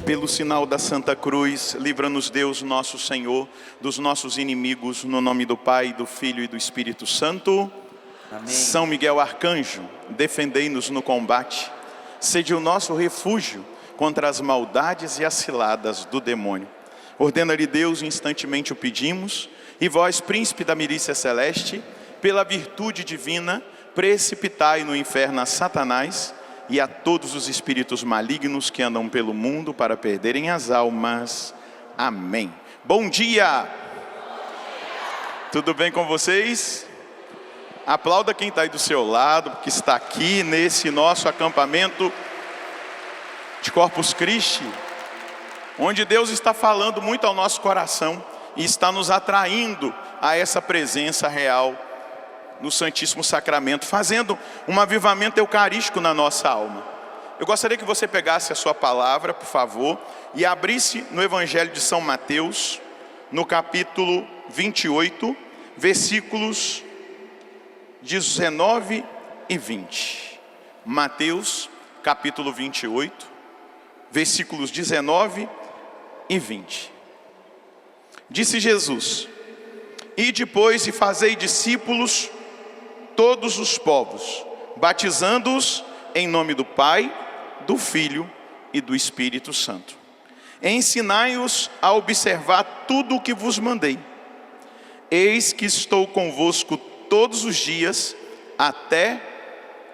Pelo sinal da Santa Cruz, livra-nos Deus, nosso Senhor, dos nossos inimigos, no nome do Pai, do Filho e do Espírito Santo. Amém. São Miguel Arcanjo, defendei-nos no combate. Sede o nosso refúgio contra as maldades e as ciladas do demônio. Ordena-lhe Deus, instantemente o pedimos, e vós, príncipe da milícia celeste, pela virtude divina, precipitai no inferno a Satanás e a todos os espíritos malignos que andam pelo mundo para perderem as almas. Amém. Bom dia! Tudo bem com vocês? Aplauda quem está aí do seu lado, que está aqui nesse nosso acampamento de Corpus Christi, onde Deus está falando muito ao nosso coração e está nos atraindo a essa presença real no Santíssimo Sacramento, fazendo um avivamento eucarístico na nossa alma. Eu gostaria que você pegasse a sua palavra, por favor, e abrisse no Evangelho de São Mateus, no capítulo 28, versículos 19 e 20. Mateus, capítulo 28, versículos 19 e 20. Disse Jesus: ide, pois, e fazei discípulos todos os povos, batizando-os em nome do Pai, do Filho e do Espírito Santo. Ensinai-os a observar tudo o que vos mandei. Eis que estou convosco todos os dias, até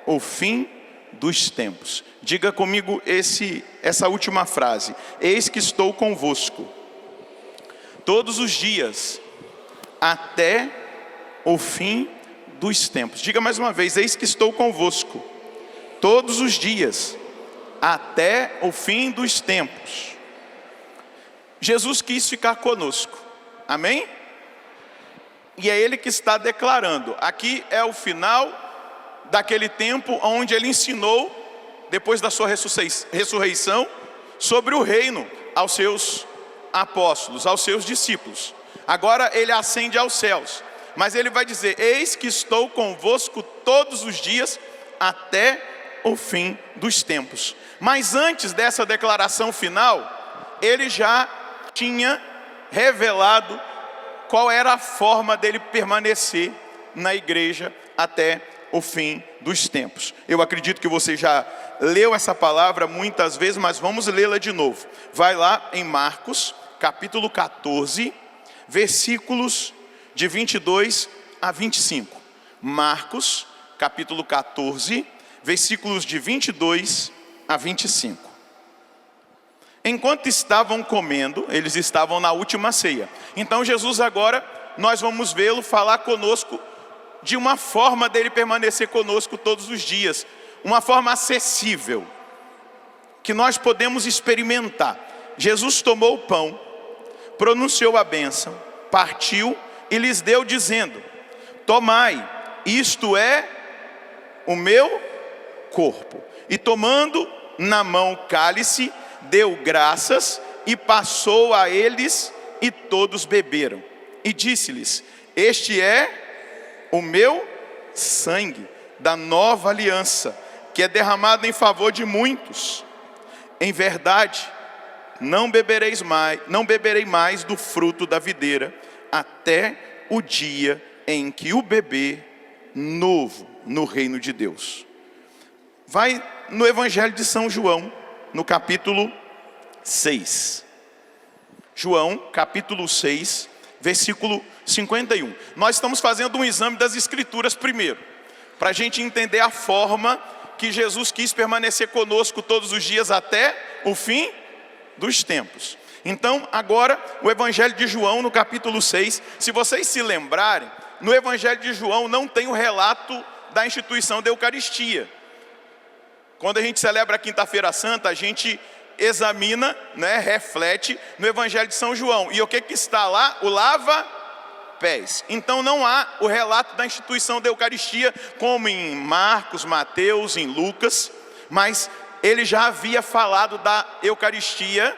o fim dos tempos. Diga comigo essa última frase. Eis que estou convosco todos os dias, até o fim dos tempos. Diga mais uma vez: eis que estou convosco todos os dias, até o fim dos tempos. Jesus quis ficar conosco, amém? E é Ele que está declarando. Aqui é o final daquele tempo onde Ele ensinou, depois da sua ressurreição, sobre o reino aos seus apóstolos, aos seus discípulos. Agora Ele ascende aos céus, mas Ele vai dizer: eis que estou convosco todos os dias, até o fim dos tempos. Mas antes dessa declaração final, Ele já tinha revelado qual era a forma dele permanecer na igreja até o fim dos tempos. Eu acredito que você já leu essa palavra muitas vezes, mas vamos lê-la de novo. Vai lá em Marcos, capítulo 14, versículos de 22 a 25. Marcos, capítulo 14, versículos de 22 a 25. Enquanto estavam comendo, eles estavam na última ceia. Então Jesus agora, nós vamos vê-lo falar conosco de uma forma dele permanecer conosco todos os dias. Uma forma acessível, que nós podemos experimentar. Jesus tomou o pão, pronunciou a bênção, partiu e lhes deu, dizendo: tomai, isto é o meu corpo. E tomando na mão o cálice, deu graças e passou a eles, e todos beberam. E disse-lhes: este é o meu sangue da nova aliança, que é derramado em favor de muitos. Em verdade, não beberei mais do fruto da videira, até o dia em que o beber novo no reino de Deus. Vai no Evangelho de São João, no capítulo 6. João, capítulo 6, versículo 51. Nós estamos fazendo um exame das Escrituras primeiro, para a gente entender a forma que Jesus quis permanecer conosco todos os dias até o fim dos tempos. Então, agora, o Evangelho de João, no capítulo 6, se vocês se lembrarem, no Evangelho de João não tem o relato da instituição da Eucaristia. Quando a gente celebra a Quinta-feira Santa, a gente examina, reflete no Evangelho de São João. E o que está lá? O lava-pés. Então não há o relato da instituição da Eucaristia, como em Marcos, Mateus, em Lucas, mas ele já havia falado da Eucaristia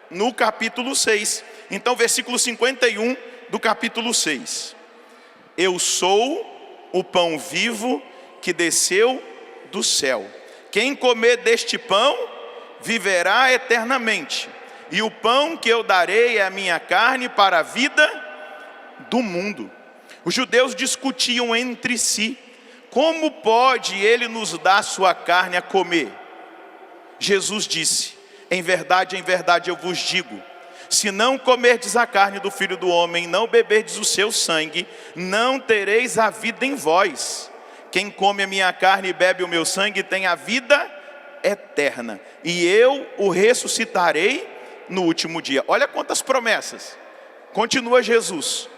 no capítulo 6. Então, versículo 51 do capítulo 6. Eu sou o pão vivo que desceu do céu. Quem comer deste pão viverá eternamente. E o pão que eu darei é a minha carne para a vida do mundo. Os judeus discutiam entre si: como pode ele nos dar sua carne a comer? Jesus disse: em verdade eu vos digo, se não comerdes a carne do Filho do Homem, não beberdes o seu sangue, não tereis a vida em vós. Quem come a minha carne e bebe o meu sangue tem a vida eterna, e eu o ressuscitarei no último dia. Olha quantas promessas. Continua Jesus: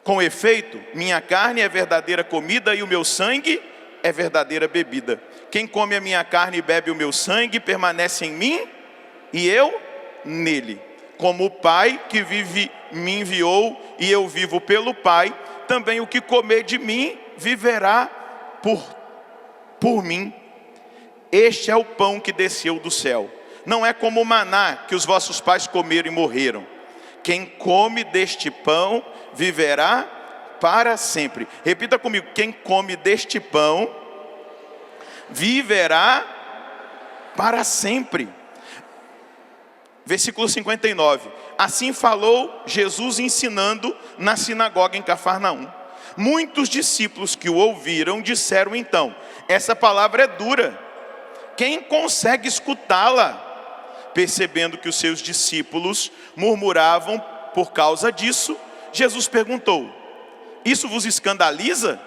com efeito, minha carne é verdadeira comida e o meu sangue é verdadeira bebida. Quem come a minha carne e bebe o meu sangue permanece em mim e eu nele. Como o Pai que vive me enviou e eu vivo pelo Pai, também o que comer de mim viverá por mim. Este é o pão que desceu do céu. Não é como o maná que os vossos pais comeram e morreram. Quem come deste pão viverá para sempre. Repita comigo: quem come deste pão viverá para sempre. Versículo 59. Assim falou Jesus ensinando na sinagoga em Cafarnaum. Muitos discípulos que o ouviram disseram então: essa palavra é dura, quem consegue escutá-la? Percebendo que os seus discípulos murmuravam por causa disso, Jesus perguntou: isso vos escandaliza?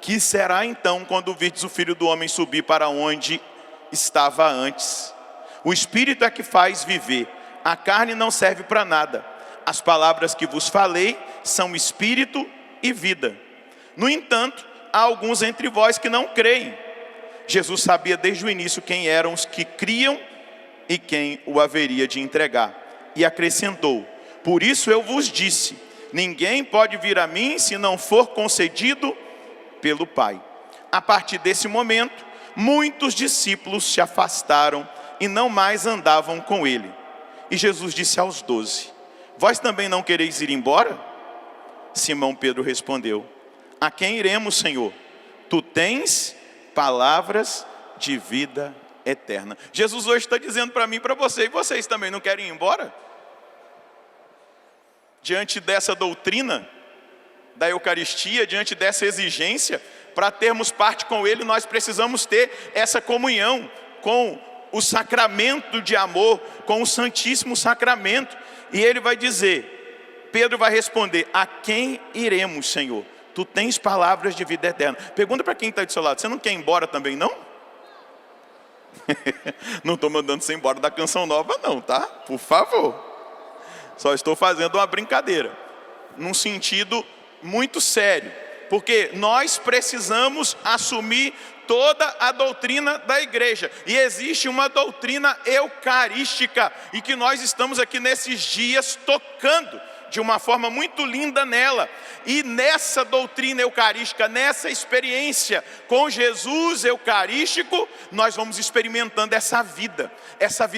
Que será então quando virdes o Filho do Homem subir para onde estava antes? O Espírito é que faz viver, a carne não serve para nada. As palavras que vos falei são Espírito e vida. No entanto, há alguns entre vós que não creem. Jesus sabia desde o início quem eram os que criam e quem o haveria de entregar. E acrescentou: por isso eu vos disse, ninguém pode vir a mim se não for concedido pelo Pai. A partir desse momento, muitos discípulos se afastaram e não mais andavam com ele. E Jesus disse aos 12: vós também não quereis ir embora? Simão Pedro respondeu: a quem iremos, Senhor? Tu tens palavras de vida eterna. Jesus hoje está dizendo para mim e para você: e vocês também não querem ir embora? Diante dessa doutrina da Eucaristia, diante dessa exigência, para termos parte com Ele, nós precisamos ter essa comunhão com o sacramento de amor, com o Santíssimo Sacramento. E Ele vai dizer, Pedro vai responder: a quem iremos, Senhor? Tu tens palavras de vida eterna. Pergunta para quem está do seu lado: você não quer ir embora também não? Não estou mandando você embora da Canção Nova não, tá? Por favor. Só estou fazendo uma brincadeira, num sentido muito sério, porque nós precisamos assumir toda a doutrina da igreja, e existe uma doutrina eucarística, e que nós estamos aqui nesses dias tocando de uma forma muito linda nela. E nessa doutrina eucarística, nessa experiência com Jesus eucarístico, nós vamos experimentando essa vida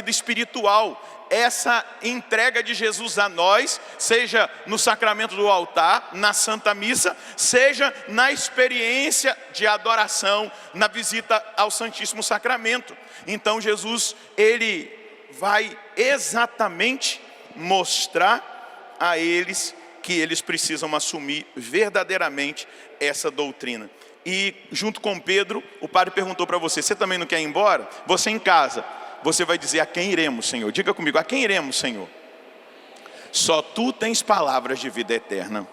espiritual, essa entrega de Jesus a nós, seja no sacramento do altar, na Santa Missa, seja na experiência de adoração, na visita ao Santíssimo Sacramento. Então Jesus, Ele vai exatamente mostrar a eles que eles precisam assumir verdadeiramente essa doutrina. E junto com Pedro, o padre perguntou para você: você também não quer ir embora? Você em casa, você vai dizer: a quem iremos, Senhor? Diga comigo: a quem iremos, Senhor? Só tu tens palavras de vida eterna.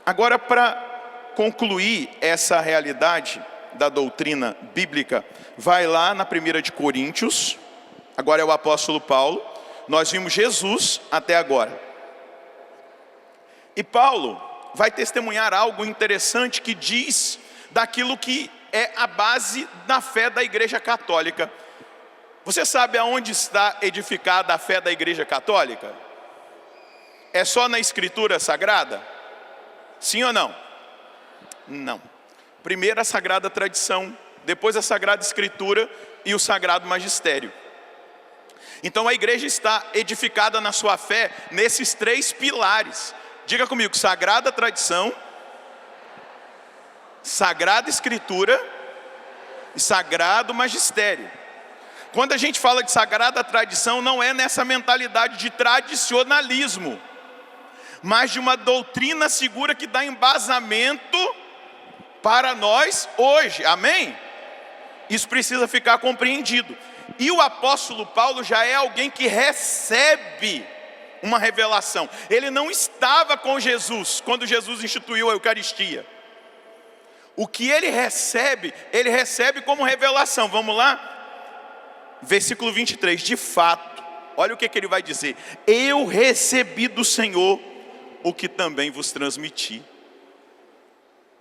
Agora, para concluir essa realidade da doutrina bíblica, vai lá na 1 de Coríntios, agora é o apóstolo Paulo. Nós vimos Jesus até agora. E Paulo vai testemunhar algo interessante que diz daquilo que é a base da fé da Igreja Católica. Você sabe aonde está edificada a fé da Igreja Católica? É só na Escritura Sagrada? Sim ou não? Não. Primeiro a Sagrada Tradição, depois a Sagrada Escritura e o Sagrado Magistério. Então a igreja está edificada na sua fé nesses três pilares. Diga comigo: Sagrada Tradição, Sagrada Escritura Sagrado magistério. Quando a gente fala de sagrada tradição, não é nessa mentalidade de tradicionalismo, mas de uma doutrina segura que dá embasamento para nós hoje, amém? Isso precisa ficar compreendido. E o apóstolo Paulo já é alguém que recebe uma revelação. Ele não estava com Jesus quando Jesus instituiu a Eucaristia. O que ele recebe como revelação. Vamos lá? Versículo 23. De fato, olha o que ele vai dizer: eu recebi do Senhor o que também vos transmiti.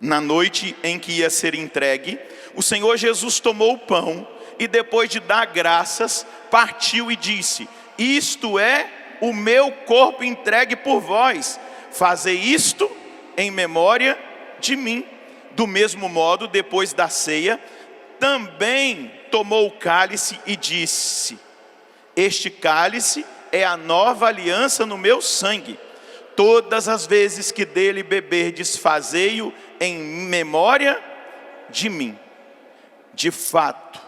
Na noite em que ia ser entregue, o Senhor Jesus tomou o pão e, depois de dar graças, partiu e disse: isto é o meu corpo entregue por vós, fazei isto em memória de mim. Do mesmo modo, depois da ceia, também tomou o cálice e disse: este cálice é a nova aliança no meu sangue. Todas as vezes que dele beberdes, fazei-o em memória de mim. De fato,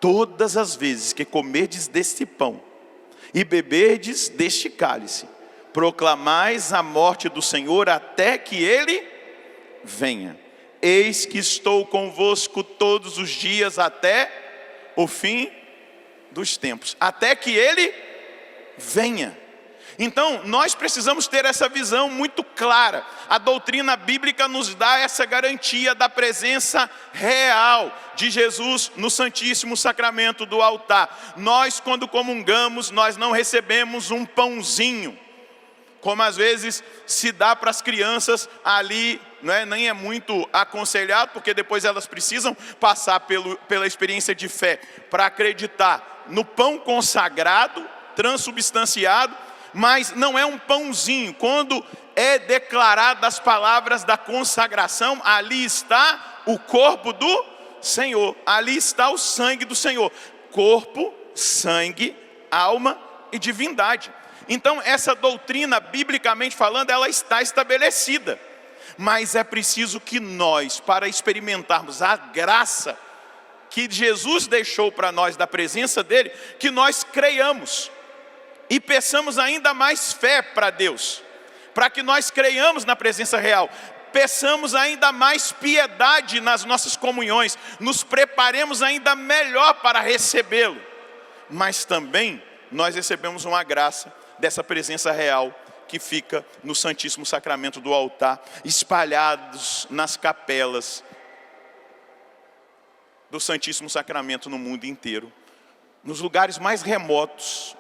todas as vezes que comerdes deste pão e beberdes deste cálice, proclamais a morte do Senhor até que ele venha. Eis que estou convosco todos os dias até o fim dos tempos, até que ele venha. Então, nós precisamos ter essa visão muito clara. A doutrina bíblica nos dá essa garantia da presença real de Jesus no Santíssimo Sacramento do altar. Nós, quando comungamos, nós não recebemos um pãozinho, como às vezes se dá para as crianças ali, nem é muito aconselhado, porque depois elas precisam passar pela experiência de fé para acreditar no pão consagrado, transubstanciado. Mas não é um pãozinho. Quando é declarado as palavras da consagração, ali está o corpo do Senhor, ali está o sangue do Senhor. Corpo, sangue, alma e divindade. Então essa doutrina, biblicamente falando, ela está estabelecida. Mas é preciso que nós, para experimentarmos a graça que Jesus deixou para nós da presença dele, que nós creiamos. E peçamos ainda mais fé para Deus, para que nós creiamos na presença real. Peçamos ainda mais piedade nas nossas comunhões, nos preparemos ainda melhor para recebê-lo. Mas também nós recebemos uma graça dessa presença real que fica no Santíssimo Sacramento do altar, espalhados nas capelas do Santíssimo Sacramento no mundo inteiro. Nos lugares mais remotos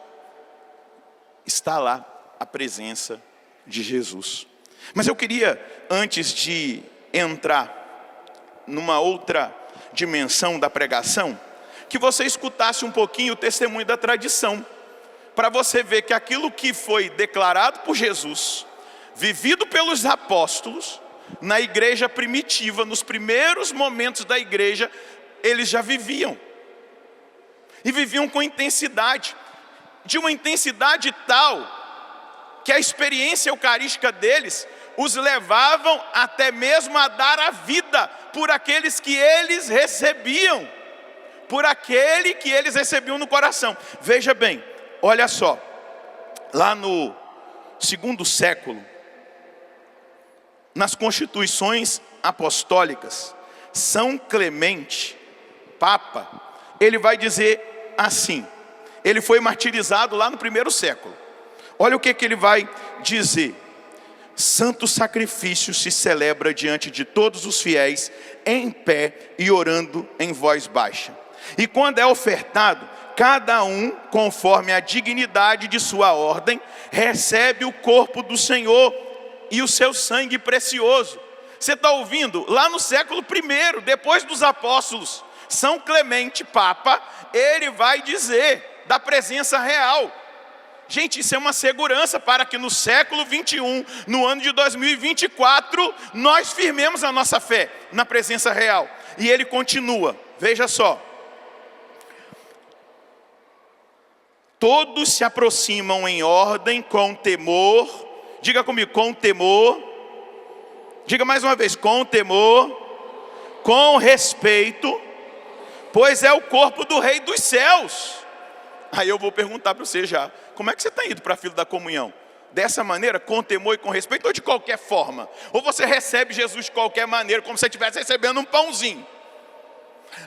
está lá a presença de Jesus. Mas eu queria, antes de entrar numa outra dimensão da pregação, que você escutasse um pouquinho o testemunho da tradição, para você ver que aquilo que foi declarado por Jesus, vivido pelos apóstolos, na igreja primitiva, nos primeiros momentos da igreja, eles já viviam. E viviam com intensidade. De uma intensidade tal, que a experiência eucarística deles os levavam até mesmo a dar a vida por aqueles que eles recebiam, por aquele que eles recebiam no coração. Veja bem, olha só, lá no segundo século, nas constituições apostólicas, São Clemente, Papa, ele vai dizer assim. Ele foi martirizado lá no primeiro século. Olha o que ele vai dizer: santo sacrifício se celebra diante de todos os fiéis, em pé e orando em voz baixa. E quando é ofertado, cada um, conforme a dignidade de sua ordem, recebe o corpo do Senhor e o seu sangue precioso. Você está ouvindo? Lá no século I, depois dos apóstolos, São Clemente, Papa, ele vai dizer da presença real. Gente, isso é uma segurança para que no século 21, no ano de 2024, nós firmemos a nossa fé na presença real. E ele continua, veja só. Todos se aproximam em ordem com temor. Diga comigo, com temor. Diga mais uma vez, com temor, com respeito pois é o corpo do Rei dos céus. Aí eu vou perguntar para você já, como é que você está indo para a fila da comunhão? Dessa maneira, com temor e com respeito, ou de qualquer forma? Ou você recebe Jesus de qualquer maneira, como se você estivesse recebendo um pãozinho?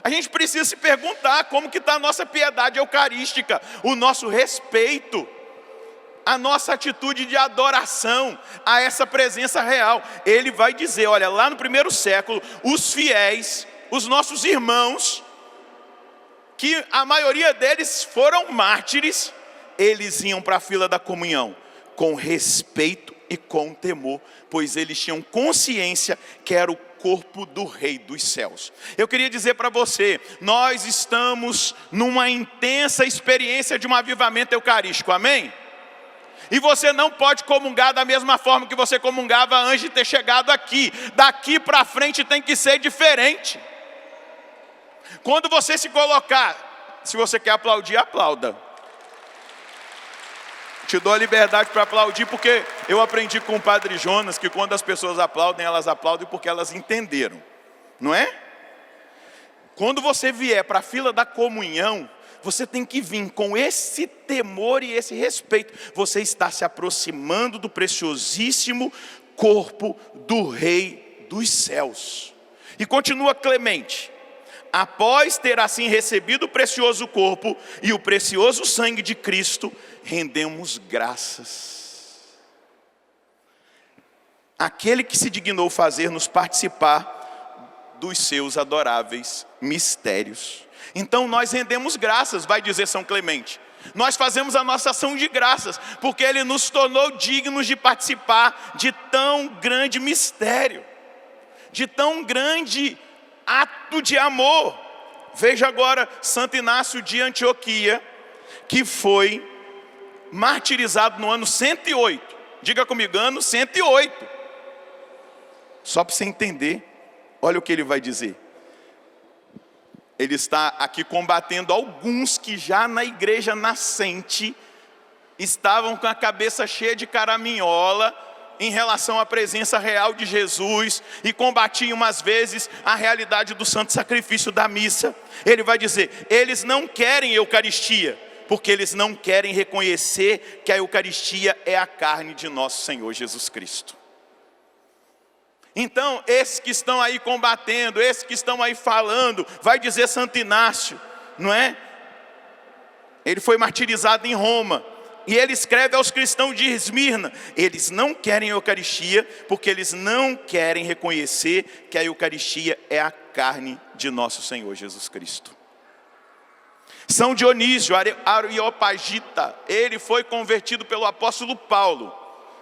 A gente precisa se perguntar como que está a nossa piedade eucarística, o nosso respeito, a nossa atitude de adoração a essa presença real. Ele vai dizer, olha, lá no primeiro século, os fiéis, os nossos irmãos, que a maioria deles foram mártires, eles iam para a fila da comunhão com respeito e com temor, pois eles tinham consciência que era o corpo do Rei dos céus. Eu queria dizer para você, nós estamos numa intensa experiência de um avivamento eucarístico, amém? E você não pode comungar da mesma forma que você comungava antes de ter chegado aqui. Daqui para frente tem que ser diferente. Quando você se colocar, se você quer aplaudir, aplauda. Te dou a liberdade para aplaudir, porque eu aprendi com o Padre Jonas que quando as pessoas aplaudem, elas aplaudem porque elas entenderam, não é? Quando você vier para a fila da comunhão, você tem que vir com esse temor e esse respeito. Você está se aproximando do preciosíssimo corpo do Rei dos céus. E continua Clemente. Após ter assim recebido o precioso corpo e o precioso sangue de Cristo, rendemos graças. Aquele que se dignou fazer-nos participar dos seus adoráveis mistérios. Então nós rendemos graças, vai dizer São Clemente. Nós fazemos a nossa ação de graças, porque Ele nos tornou dignos de participar de tão grande mistério, de tão grande ato de amor. Veja agora Santo Inácio de Antioquia, que foi martirizado no ano 108. Diga comigo, ano 108. Só para você entender, olha o que ele vai dizer. Ele está aqui combatendo alguns que já na igreja nascente estavam com a cabeça cheia de caraminhola em relação à presença real de Jesus e combatiam às vezes a realidade do santo sacrifício da missa. Ele vai dizer, eles não querem Eucaristia, porque eles não querem reconhecer que a Eucaristia é a carne de nosso Senhor Jesus Cristo. Então, esses que estão aí combatendo, esses que estão aí falando, vai dizer Santo Inácio, não é? Ele foi martirizado em Roma. E ele escreve aos cristãos de Esmirna, eles não querem a Eucaristia, porque eles não querem reconhecer que a Eucaristia é a carne de nosso Senhor Jesus Cristo. São Dionísio, Areopagita, ele foi convertido pelo apóstolo Paulo.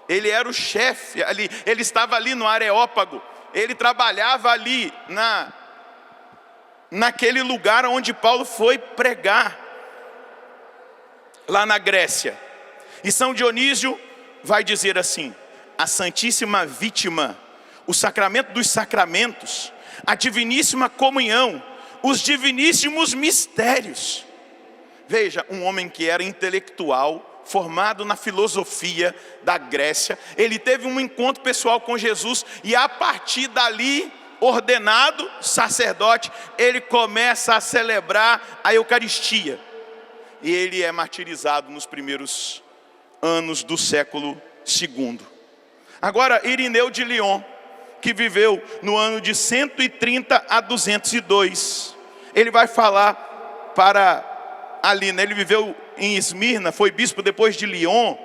Ele era o chefe ali, ele estava ali no Areópago, ele trabalhava ali naquele lugar onde Paulo foi pregar, lá na Grécia. E São Dionísio vai dizer assim, a Santíssima Vítima, o sacramento dos sacramentos, a diviníssima comunhão, os diviníssimos mistérios. Veja, um homem que era intelectual, formado na filosofia da Grécia, ele teve um encontro pessoal com Jesus e a partir dali, ordenado sacerdote, ele começa a celebrar a Eucaristia. E ele é martirizado nos primeiros anos do século II. Agora, Irineu de Lyon, que viveu no ano de 130 a 202, ele vai falar para ali, né? Ele viveu em Esmirna, foi bispo depois de Lyon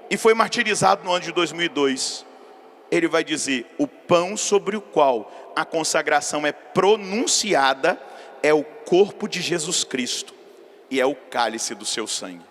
e foi martirizado no ano de 2002. Ele vai dizer, o pão sobre o qual a consagração é pronunciada é o corpo de Jesus Cristo e é o cálice do seu sangue.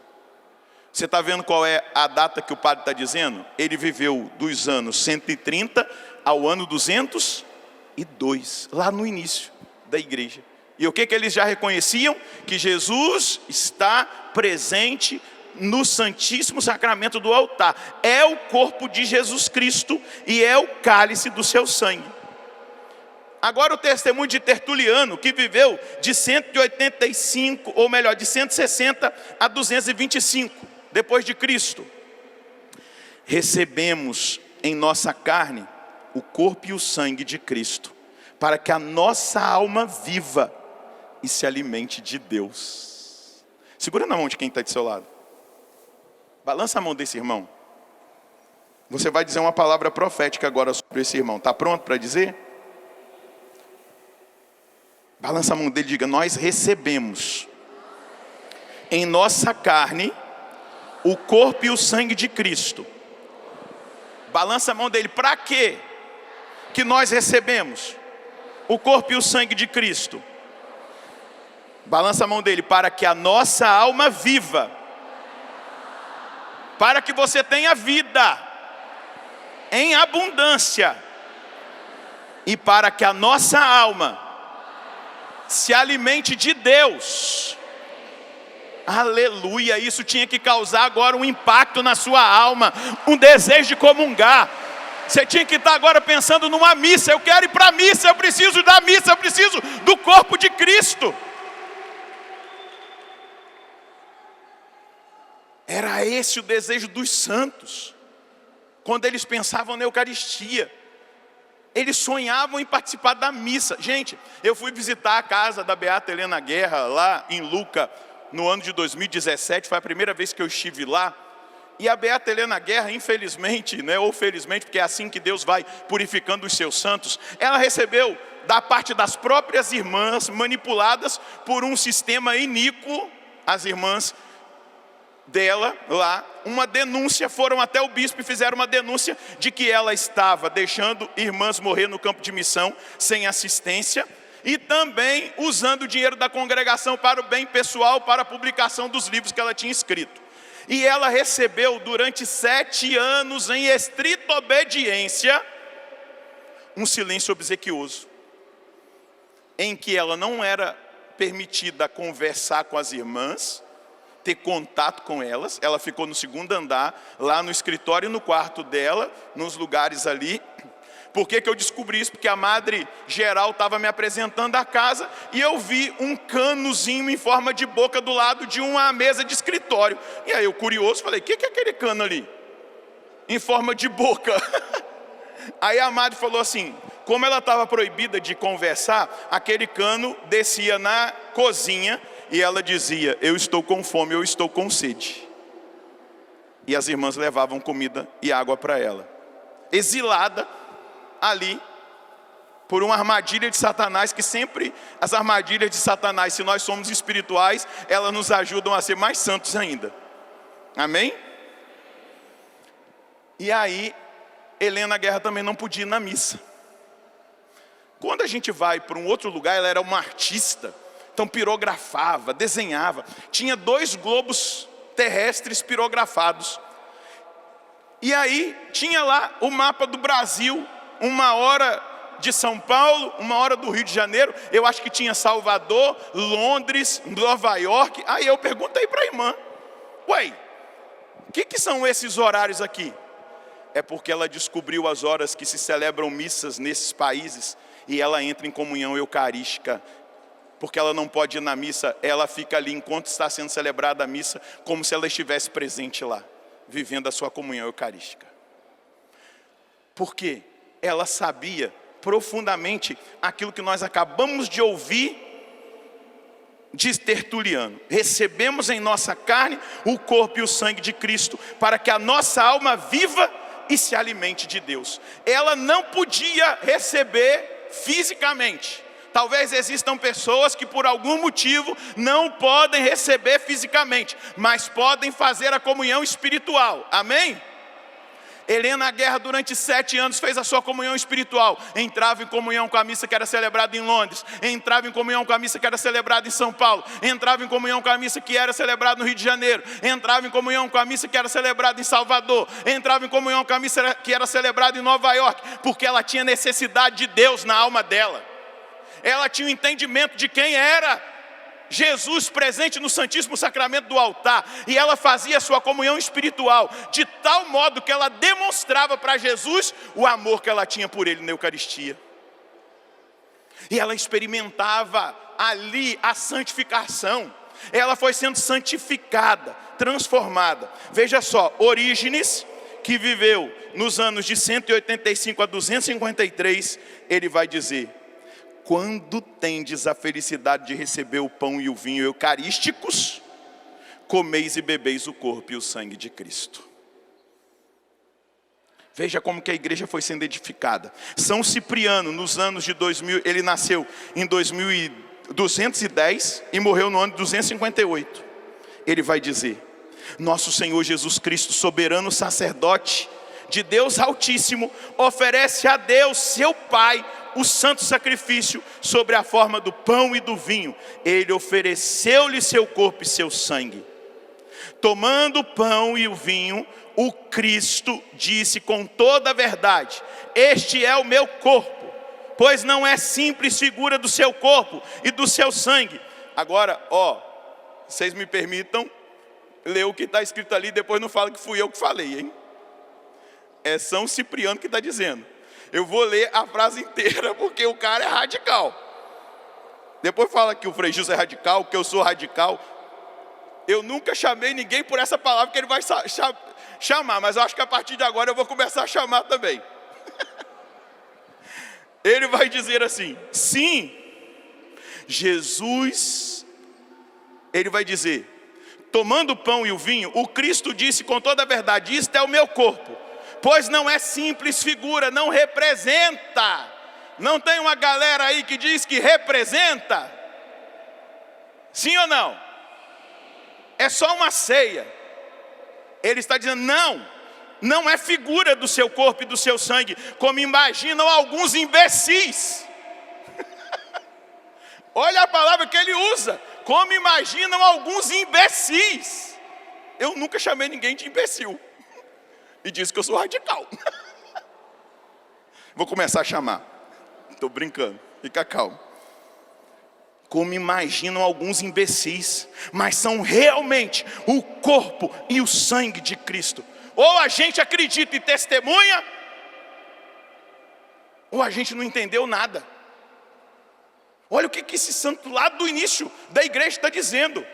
Você está vendo qual é a data que o padre está dizendo? Ele viveu dos anos 130 ao ano 202, lá no início da igreja. E o que eles já reconheciam? Que Jesus está presente no Santíssimo Sacramento do altar. É o corpo de Jesus Cristo e é o cálice do seu sangue. Agora o testemunho de Tertuliano, que viveu de 185, ou melhor, de 160 a 225, depois de Cristo. Recebemos em nossa carne o corpo e o sangue de Cristo, para que a nossa alma viva e se alimente de Deus. Segura na mão de quem está do seu lado. Balança a mão desse irmão. Você vai dizer uma palavra profética agora sobre esse irmão. Está pronto para dizer? Balança a mão dele e diga: nós recebemos em nossa carne o corpo e o sangue de Cristo. Balança a mão dele. Para quê que nós recebemos o corpo e o sangue de Cristo? Balança a mão dele. Para que a nossa alma viva. Para que você tenha vida em abundância. E para que a nossa alma se alimente de Deus. Aleluia, isso tinha que causar agora um impacto na sua alma, um desejo de comungar. Você tinha que estar agora pensando numa missa. Eu quero ir para a missa, eu preciso da missa, eu preciso do corpo de Cristo. Era esse o desejo dos santos, quando eles pensavam na Eucaristia. Eles sonhavam em participar da missa. Gente, eu fui visitar a casa da Beata Helena Guerra, lá em Lucca, no ano de 2017, foi a primeira vez que eu estive lá. E a Beata Helena Guerra, infelizmente, ou felizmente, porque é assim que Deus vai purificando os seus santos, ela recebeu da parte das próprias irmãs, manipuladas por um sistema iníquo, as irmãs dela lá, uma denúncia, foram até o bispo e fizeram uma denúncia de que ela estava deixando irmãs morrer no campo de missão, sem assistência, e também usando o dinheiro da congregação para o bem pessoal, para a publicação dos livros que ela tinha escrito. E ela recebeu durante 7 anos, em estrita obediência, um silêncio obsequioso, em que ela não era permitida conversar com as irmãs, ter contato com elas. Ela ficou no 2º andar, lá no escritório e no quarto dela, nos lugares ali. Por que eu descobri isso? Porque a madre geral estava me apresentando a casa e eu vi um canozinho em forma de boca do lado de uma mesa de escritório. E aí eu, curioso, falei: o que é aquele cano ali? Em forma de boca. Aí a madre falou assim: como ela estava proibida de conversar, aquele cano descia na cozinha e ela dizia: eu estou com fome, eu estou com sede. E as irmãs levavam comida e água para ela. Exilada ali por uma armadilha de Satanás, que sempre as armadilhas de Satanás, se nós somos espirituais, elas nos ajudam a ser mais santos ainda. Amém? E aí, Helena Guerra também não podia ir na missa. Quando a gente vai para um outro lugar, ela era uma artista, então pirografava, desenhava. Tinha 2 globos terrestres pirografados. E aí tinha lá o mapa do Brasil, 1 hora de São Paulo, 1 hora do Rio de Janeiro. Eu acho que tinha Salvador, Londres, Nova York. Aí eu perguntei para a irmã: ué, o que são esses horários aqui? É porque ela descobriu as horas que se celebram missas nesses países e ela entra em comunhão eucarística. Porque ela não pode ir na missa, ela fica ali enquanto está sendo celebrada a missa, como se ela estivesse presente lá, vivendo a sua comunhão eucarística. Porque ela sabia profundamente aquilo que nós acabamos de ouvir de Tertuliano: recebemos em nossa carne o corpo e o sangue de Cristo, para que a nossa alma viva e se alimente de Deus. Ela não podia receber fisicamente. Talvez existam pessoas que por algum motivo não podem receber fisicamente, mas podem fazer a comunhão espiritual. Amém? Helena Guerra durante 7 anos fez a sua comunhão espiritual. Entrava em comunhão com a missa que era celebrada em Londres. Entrava em comunhão com a missa que era celebrada em São Paulo. Entrava em comunhão com a missa que era celebrada no Rio de Janeiro. Entrava em comunhão com a missa que era celebrada em Salvador. Entrava em comunhão com a missa que era celebrada em Nova York. Porque ela tinha necessidade de Deus na alma dela. Ela tinha o entendimento de quem era Jesus presente no Santíssimo Sacramento do altar. E ela fazia a sua comunhão espiritual de tal modo que ela demonstrava para Jesus o amor que ela tinha por ele na Eucaristia. E ela experimentava ali a santificação. Ela foi sendo santificada, transformada. Veja só, Orígenes, que viveu nos anos de 185 a 253, ele vai dizer: quando tendes a felicidade de receber o pão e o vinho eucarísticos, comeis e bebeis o corpo e o sangue de Cristo. Veja como que a igreja foi sendo edificada. São Cipriano, nos anos de 2000, ele nasceu em 2210 e morreu no ano de 258. Ele vai dizer: nosso Senhor Jesus Cristo, soberano sacerdote de Deus Altíssimo, oferece a Deus, seu Pai, o santo sacrifício sobre a forma do pão e do vinho. Ele ofereceu-lhe seu corpo e seu sangue. Tomando o pão e o vinho, o Cristo disse com toda a verdade: este é o meu corpo, pois não é simples figura do seu corpo e do seu sangue. Agora, vocês me permitam ler o que está escrito ali, depois não fala que fui eu que falei, hein? É São Cipriano que está dizendo. Eu vou ler a frase inteira, porque o cara é radical. Depois fala que o Frei Gilson é radical, que eu sou radical. Eu nunca chamei ninguém por essa palavra que ele vai chamar, mas eu acho que a partir de agora eu vou começar a chamar também. Ele vai dizer assim: sim, Jesus, ele vai dizer, tomando o pão e o vinho, o Cristo disse com toda a verdade: isto é o meu corpo, pois não é simples figura, não representa. Não tem uma galera aí que diz que representa? Sim ou não? É só uma ceia. Ele está dizendo: não é figura do seu corpo e do seu sangue, como imaginam alguns imbecis. Olha a palavra que ele usa: como imaginam alguns imbecis. Eu nunca chamei ninguém de imbecil, e disse que eu sou radical. Vou começar a chamar. Estou brincando, fica calmo. Como imaginam alguns imbecis, mas são realmente o corpo e o sangue de Cristo. Ou a gente acredita e testemunha, ou a gente não entendeu nada. Olha o que esse santo lá do início da igreja está dizendo.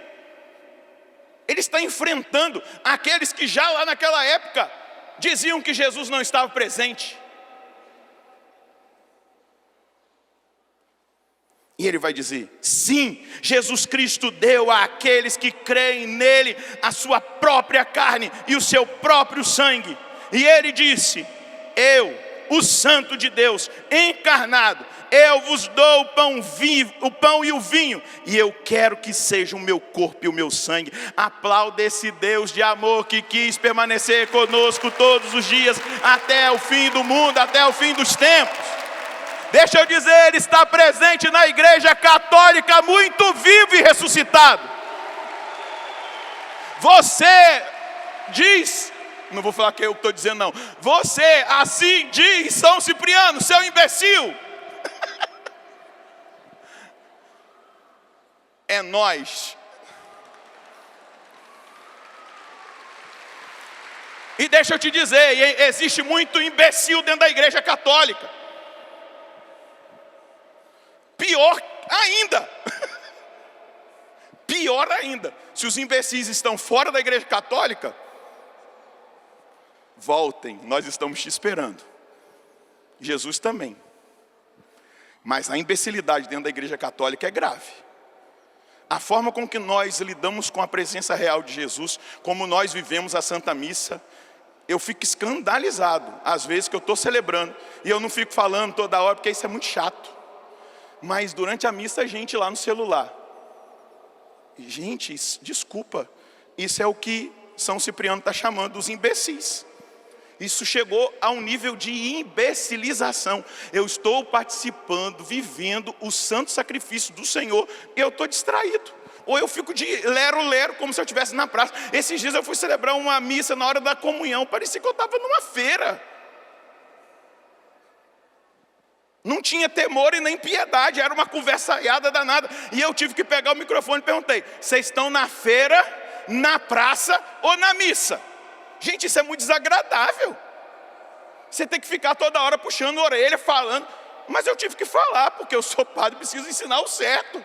Ele está enfrentando aqueles que já lá naquela época diziam que Jesus não estava presente. E ele vai dizer: sim, Jesus Cristo deu àqueles que creem nele a sua própria carne e o seu próprio sangue. E ele disse: eu, o Santo de Deus, encarnado, eu vos dou o pão vivo, o pão e o vinho, e eu quero que seja o meu corpo e o meu sangue. Aplauda esse Deus de amor que quis permanecer conosco todos os dias, até o fim do mundo, até o fim dos tempos. Deixa eu dizer, ele está presente na igreja católica, muito vivo e ressuscitado. Você diz, não vou falar que eu estou dizendo não, você assim diz, São Cipriano, seu imbecil. É nós. E deixa eu te dizer, existe muito imbecil dentro da igreja católica. Pior ainda, se os imbecis estão fora da igreja católica, voltem, nós estamos te esperando. Jesus também. Mas a imbecilidade dentro da igreja católica é grave. A forma com que nós lidamos com a presença real de Jesus, como nós vivemos a Santa Missa, eu fico escandalizado, às vezes que eu estou celebrando, e eu não fico falando toda hora, porque isso é muito chato. Mas durante a missa a gente lá no celular. Gente, desculpa, isso é o que São Cipriano está chamando os imbecis. Isso chegou a um nível de imbecilização. Eu estou participando, vivendo o santo sacrifício do Senhor, e eu estou distraído. Ou eu fico de lero-lero, como se eu estivesse na praça. Esses dias eu fui celebrar uma missa na hora da comunhão, parecia que eu estava numa feira. Não tinha temor e nem piedade, era uma conversaiada danada. E eu tive que pegar o microfone e perguntei: vocês estão na feira, na praça ou na missa? Gente, isso é muito desagradável. Você tem que ficar toda hora puxando a orelha, falando. Mas eu tive que falar, porque eu sou padre, preciso ensinar o certo.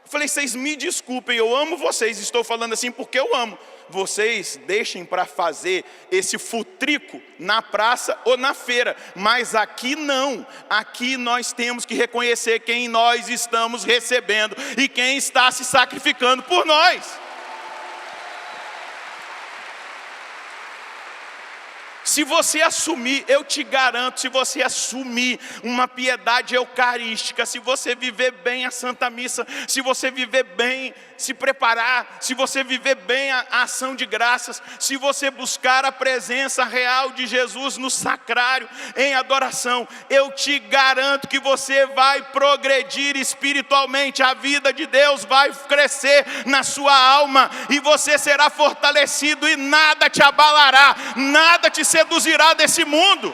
Eu falei, vocês me desculpem, eu amo vocês, estou falando assim porque eu amo. Vocês deixem para fazer esse futrico na praça ou na feira, mas aqui não. Aqui nós temos que reconhecer quem nós estamos recebendo e quem está se sacrificando por nós. Se você assumir, eu te garanto, se você assumir uma piedade eucarística, se você viver bem a Santa Missa, se você viver bem, se preparar, se você viver bem a ação de graças, se você buscar a presença real de Jesus no sacrário, em adoração, eu te garanto que você vai progredir espiritualmente, a vida de Deus vai crescer na sua alma, e você será fortalecido e nada te abalará, nada te seduzirá desse mundo.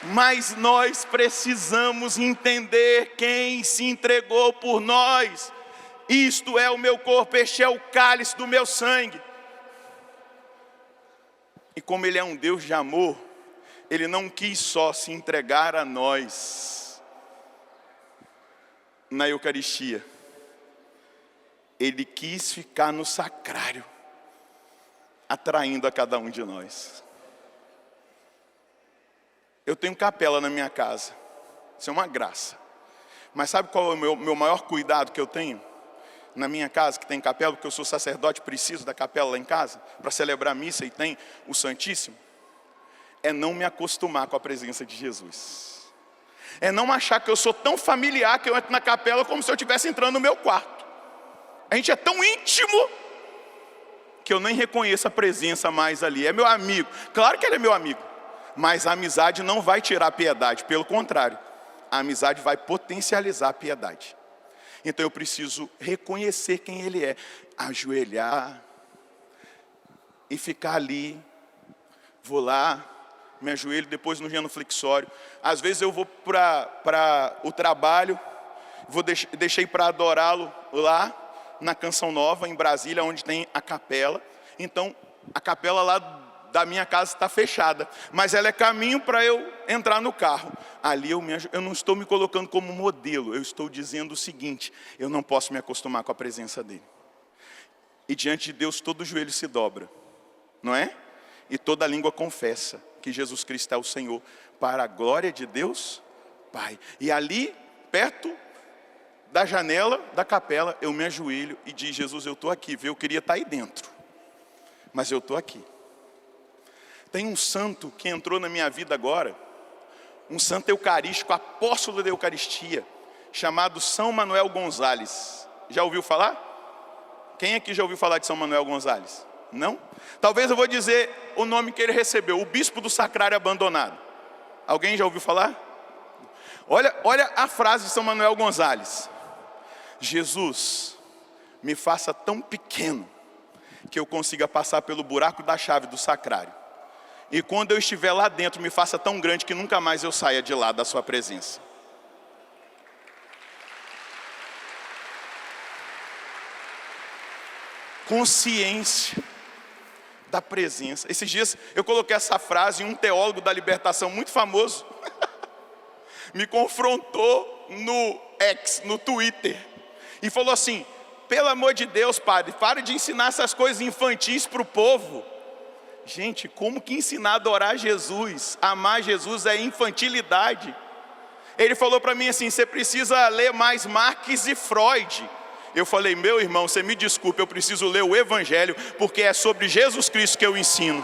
Mas nós precisamos entender quem se entregou por nós. Isto é o meu corpo, este é o cálice do meu sangue. E como Ele é um Deus de amor, Ele não quis só se entregar a nós na Eucaristia. Ele quis ficar no sacrário, atraindo a cada um de nós. Eu tenho capela na minha casa, isso é uma graça. Mas sabe qual é o meu maior cuidado que eu tenho na minha casa, que tem capela, porque eu sou sacerdote, preciso da capela lá em casa, para celebrar a missa e tem o Santíssimo? É não me acostumar com a presença de Jesus. É não achar que eu sou tão familiar que eu entro na capela como se eu estivesse entrando no meu quarto. A gente é tão íntimo que eu nem reconheço a presença mais ali. É meu amigo, claro que ele é meu amigo, mas a amizade não vai tirar a piedade, pelo contrário, a amizade vai potencializar a piedade. Então eu preciso reconhecer quem Ele é, ajoelhar e ficar ali. Vou lá, me ajoelho, depois no genuflexório. Às vezes eu vou para o trabalho, deixei para adorá-lo lá na Canção Nova, em Brasília, onde tem a capela. Então a capela lá da minha casa está fechada, mas ela é caminho para eu entrar no carro. Ali eu não estou me colocando como modelo, eu estou dizendo o seguinte: eu não posso me acostumar com a presença dele. E diante de Deus todo joelho se dobra, não é? E toda língua confessa que Jesus Cristo é o Senhor, para a glória de Deus Pai. E ali, perto da janela da capela, eu me ajoelho e digo: Jesus, eu estou aqui, viu? Eu queria estar aí dentro, mas eu estou aqui. Tem um santo que entrou na minha vida agora, um santo eucarístico, apóstolo da Eucaristia, chamado São Manuel Gonzales. Já ouviu falar? Quem aqui já ouviu falar de São Manuel Gonzales? Não? Talvez eu vou dizer o nome que ele recebeu: o bispo do sacrário abandonado. Alguém já ouviu falar? Olha a frase de São Manuel Gonzales: Jesus, me faça tão pequeno que eu consiga passar pelo buraco da chave do sacrário. E quando eu estiver lá dentro, me faça tão grande que nunca mais eu saia de lá da sua presença. Consciência da presença. Esses dias eu coloquei essa frase em um teólogo da libertação muito famoso. Me confrontou no Twitter. E falou assim: pelo amor de Deus, padre, para de ensinar essas coisas infantis para o povo. Gente, como que ensinar a adorar Jesus, amar Jesus é infantilidade? Ele falou para mim assim: você precisa ler mais Marx e Freud. Eu falei: meu irmão, você me desculpe, eu preciso ler o Evangelho, porque é sobre Jesus Cristo que eu ensino.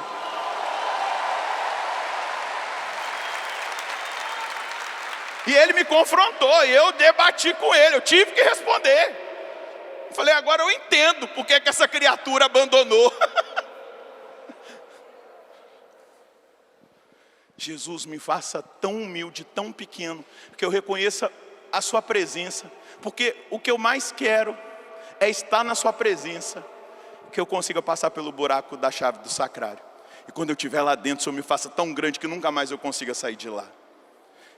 E ele me confrontou, e eu debati com ele, eu tive que responder. Eu falei: agora eu entendo porque que essa criatura abandonou. Jesus, me faça tão humilde, tão pequeno, que eu reconheça a sua presença, porque o que eu mais quero é estar na sua presença, que eu consiga passar pelo buraco da chave do sacrário. E quando eu estiver lá dentro, o Senhor me faça tão grande que nunca mais eu consiga sair de lá.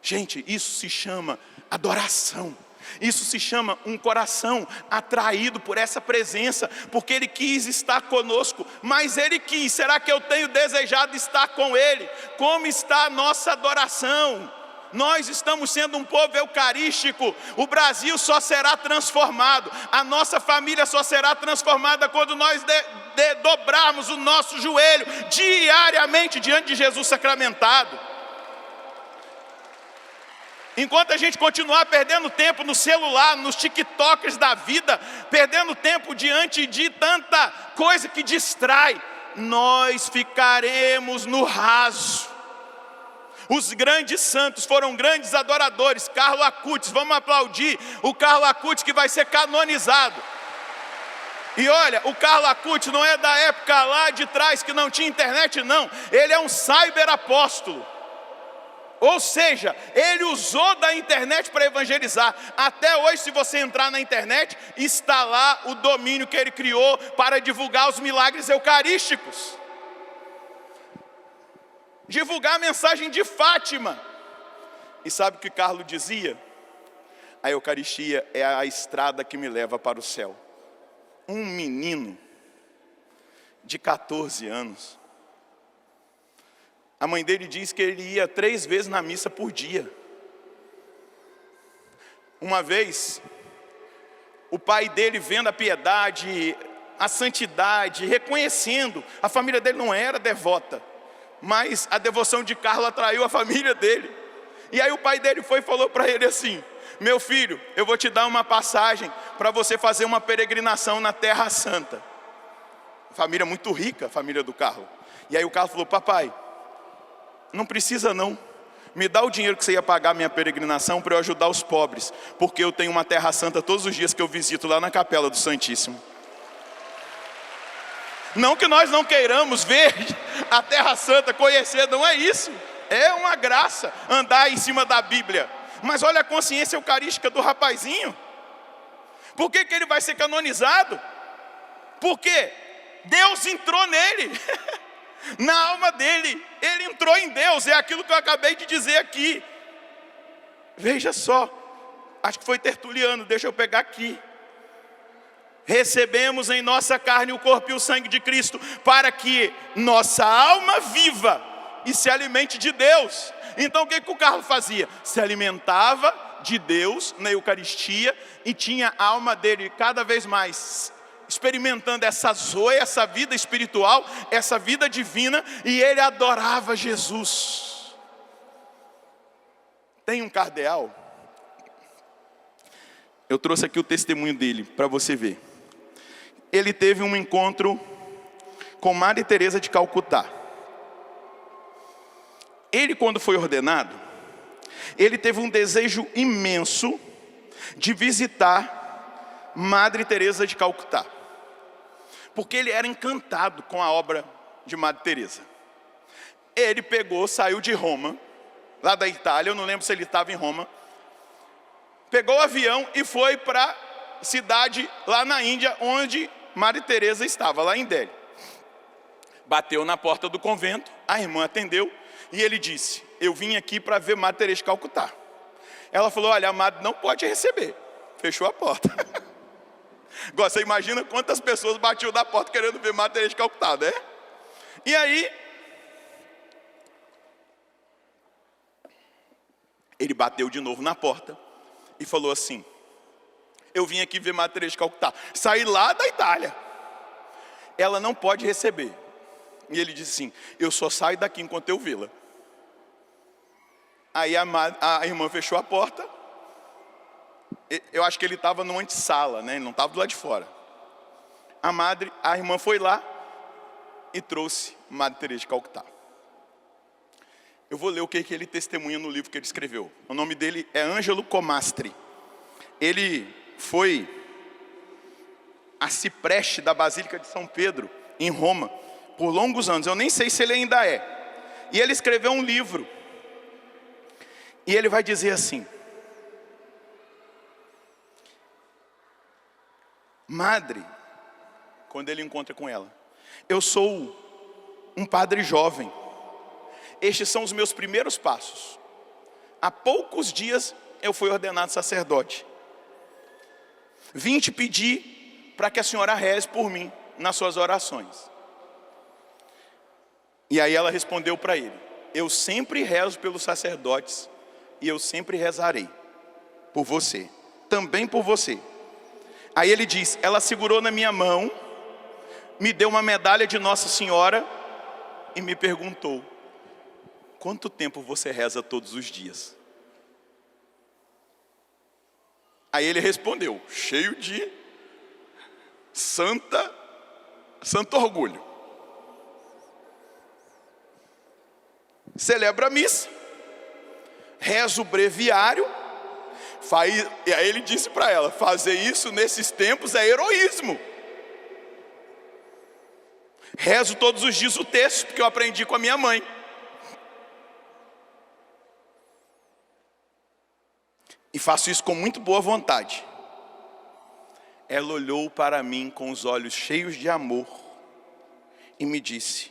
Gente, isso se chama adoração. Isso se chama um coração atraído por essa presença, porque Ele quis estar conosco, mas Ele quis. Será que eu tenho desejado estar com Ele? Como está a nossa adoração? Nós estamos sendo um povo eucarístico. O Brasil só será transformado, a nossa família só será transformada quando nós dobrarmos o nosso joelho diariamente diante de Jesus sacramentado. Enquanto a gente continuar perdendo tempo no celular, nos TikToks da vida, perdendo tempo diante de tanta coisa que distrai, nós ficaremos no raso. Os grandes santos foram grandes adoradores. Carlo Acutis, vamos aplaudir o Carlo Acutis que vai ser canonizado. E olha, o Carlo Acutis não é da época lá de trás que não tinha internet, não. Ele é um cyberapóstolo. Ou seja, ele usou da internet para evangelizar. Até hoje, se você entrar na internet, está lá o domínio que ele criou para divulgar os milagres eucarísticos. Divulgar a mensagem de Fátima. E sabe o que Carlo dizia? A Eucaristia é a estrada que me leva para o céu. Um menino de 14 anos. A mãe dele diz que ele ia 3 vezes na missa por dia. Uma vez, o pai dele vendo a piedade, a santidade, reconhecendo, a família dele não era devota, mas a devoção de Carlo atraiu a família dele. E aí o pai dele foi e falou para ele assim: meu filho, eu vou te dar uma passagem para você fazer uma peregrinação na Terra Santa. Família muito rica, a família do Carlo. E aí o Carlo falou: papai, não precisa não, me dá o dinheiro que você ia pagar a minha peregrinação para eu ajudar os pobres, porque eu tenho uma Terra Santa todos os dias que eu visito lá na Capela do Santíssimo. Não que nós não queiramos ver a Terra Santa, conhecer, não é isso. É uma graça andar em cima da Bíblia. Mas olha a consciência eucarística do rapazinho. Por que ele vai ser canonizado? Porque Deus entrou nele, na alma dele. Ele entrou em Deus, é aquilo que eu acabei de dizer aqui. Veja só, acho que foi Tertuliano, deixa eu pegar aqui. Recebemos em nossa carne o corpo e o sangue de Cristo, para que nossa alma viva e se alimente de Deus. Então o que o Carlo fazia? Se alimentava de Deus na Eucaristia e tinha a alma dele cada vez mais experimentando essa zoe, essa vida espiritual, essa vida divina, e ele adorava Jesus. Tem um cardeal, eu trouxe aqui o testemunho dele para você ver. Ele teve um encontro com Maria Teresa de Calcutá. Ele, quando foi ordenado, ele teve um desejo imenso de visitar Madre Teresa de Calcutá, porque ele era encantado com a obra de Madre Teresa. Ele pegou, saiu de Roma, lá da Itália, eu não lembro se ele estava em Roma, pegou o avião e foi para a cidade lá na Índia, onde Madre Teresa estava, lá em Delhi. Bateu na porta do convento, a irmã atendeu e ele disse: eu vim aqui para ver Madre Teresa de Calcutá. Ela falou: olha, a Madre não pode receber. Fechou a porta. Agora você imagina quantas pessoas batiam na porta querendo ver Madre Teresa de Calcutá, né? E aí, ele bateu de novo na porta e falou assim: eu vim aqui ver Madre Teresa de Calcutá, saí lá da Itália, ela não pode receber. E ele disse assim: eu só saio daqui enquanto eu vê-la. Aí a irmã fechou a porta. Eu acho que ele estava numa antessala, né? Ele não estava do lado de fora. A irmã foi lá e trouxe Madre Teresa de Calcutá. Eu vou ler o que ele testemunha no livro que ele escreveu. O nome dele é Ângelo Comastri. Ele foi arcipreste da Basílica de São Pedro, em Roma, por longos anos. Eu nem sei se ele ainda é. E ele escreveu um livro. E ele vai dizer assim: Madre, quando ele encontra com ela, eu sou um padre jovem. Estes são os meus primeiros passos. Há poucos dias eu fui ordenado sacerdote. Vim te pedir para que a senhora reze por mim nas suas orações. E aí ela respondeu para ele: eu sempre rezo pelos sacerdotes e eu sempre rezarei por você, também por você. Aí ele diz, ela segurou na minha mão, me deu uma medalha de Nossa Senhora e me perguntou, quanto tempo você reza todos os dias? Aí ele respondeu, cheio de santo orgulho. Celebra a missa, reza o breviário, e aí ele disse para ela, fazer isso nesses tempos é heroísmo. Rezo todos os dias o texto, porque eu aprendi com a minha mãe. E faço isso com muito boa vontade. Ela olhou para mim com os olhos cheios de amor e me disse,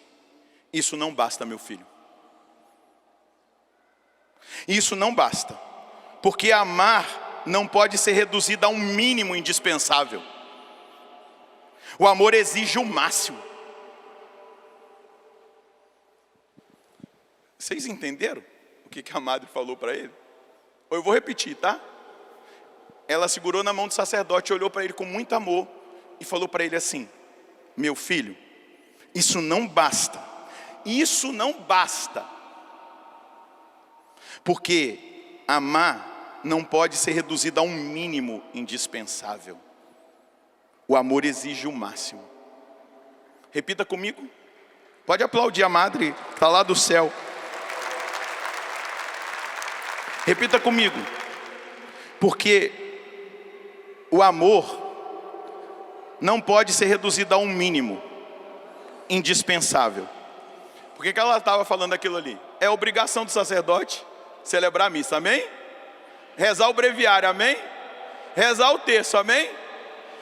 isso não basta, meu filho. Isso não basta, porque amar não pode ser reduzido a um mínimo indispensável. O amor exige o máximo. Vocês entenderam o que a madre falou para ele? Ou eu vou repetir, tá? Ela segurou na mão do sacerdote, olhou para ele com muito amor e falou para ele assim, meu filho, isso não basta. Isso não basta. Porque amar não pode ser reduzido a um mínimo indispensável. O amor exige o máximo. Repita comigo. Pode aplaudir a madre, está lá do céu. Repita comigo. Porque o amor não pode ser reduzido a um mínimo indispensável. Por que ela estava falando aquilo ali? É obrigação do sacerdote celebrar a missa, amém? Rezar o breviário, amém? Rezar o texto, amém?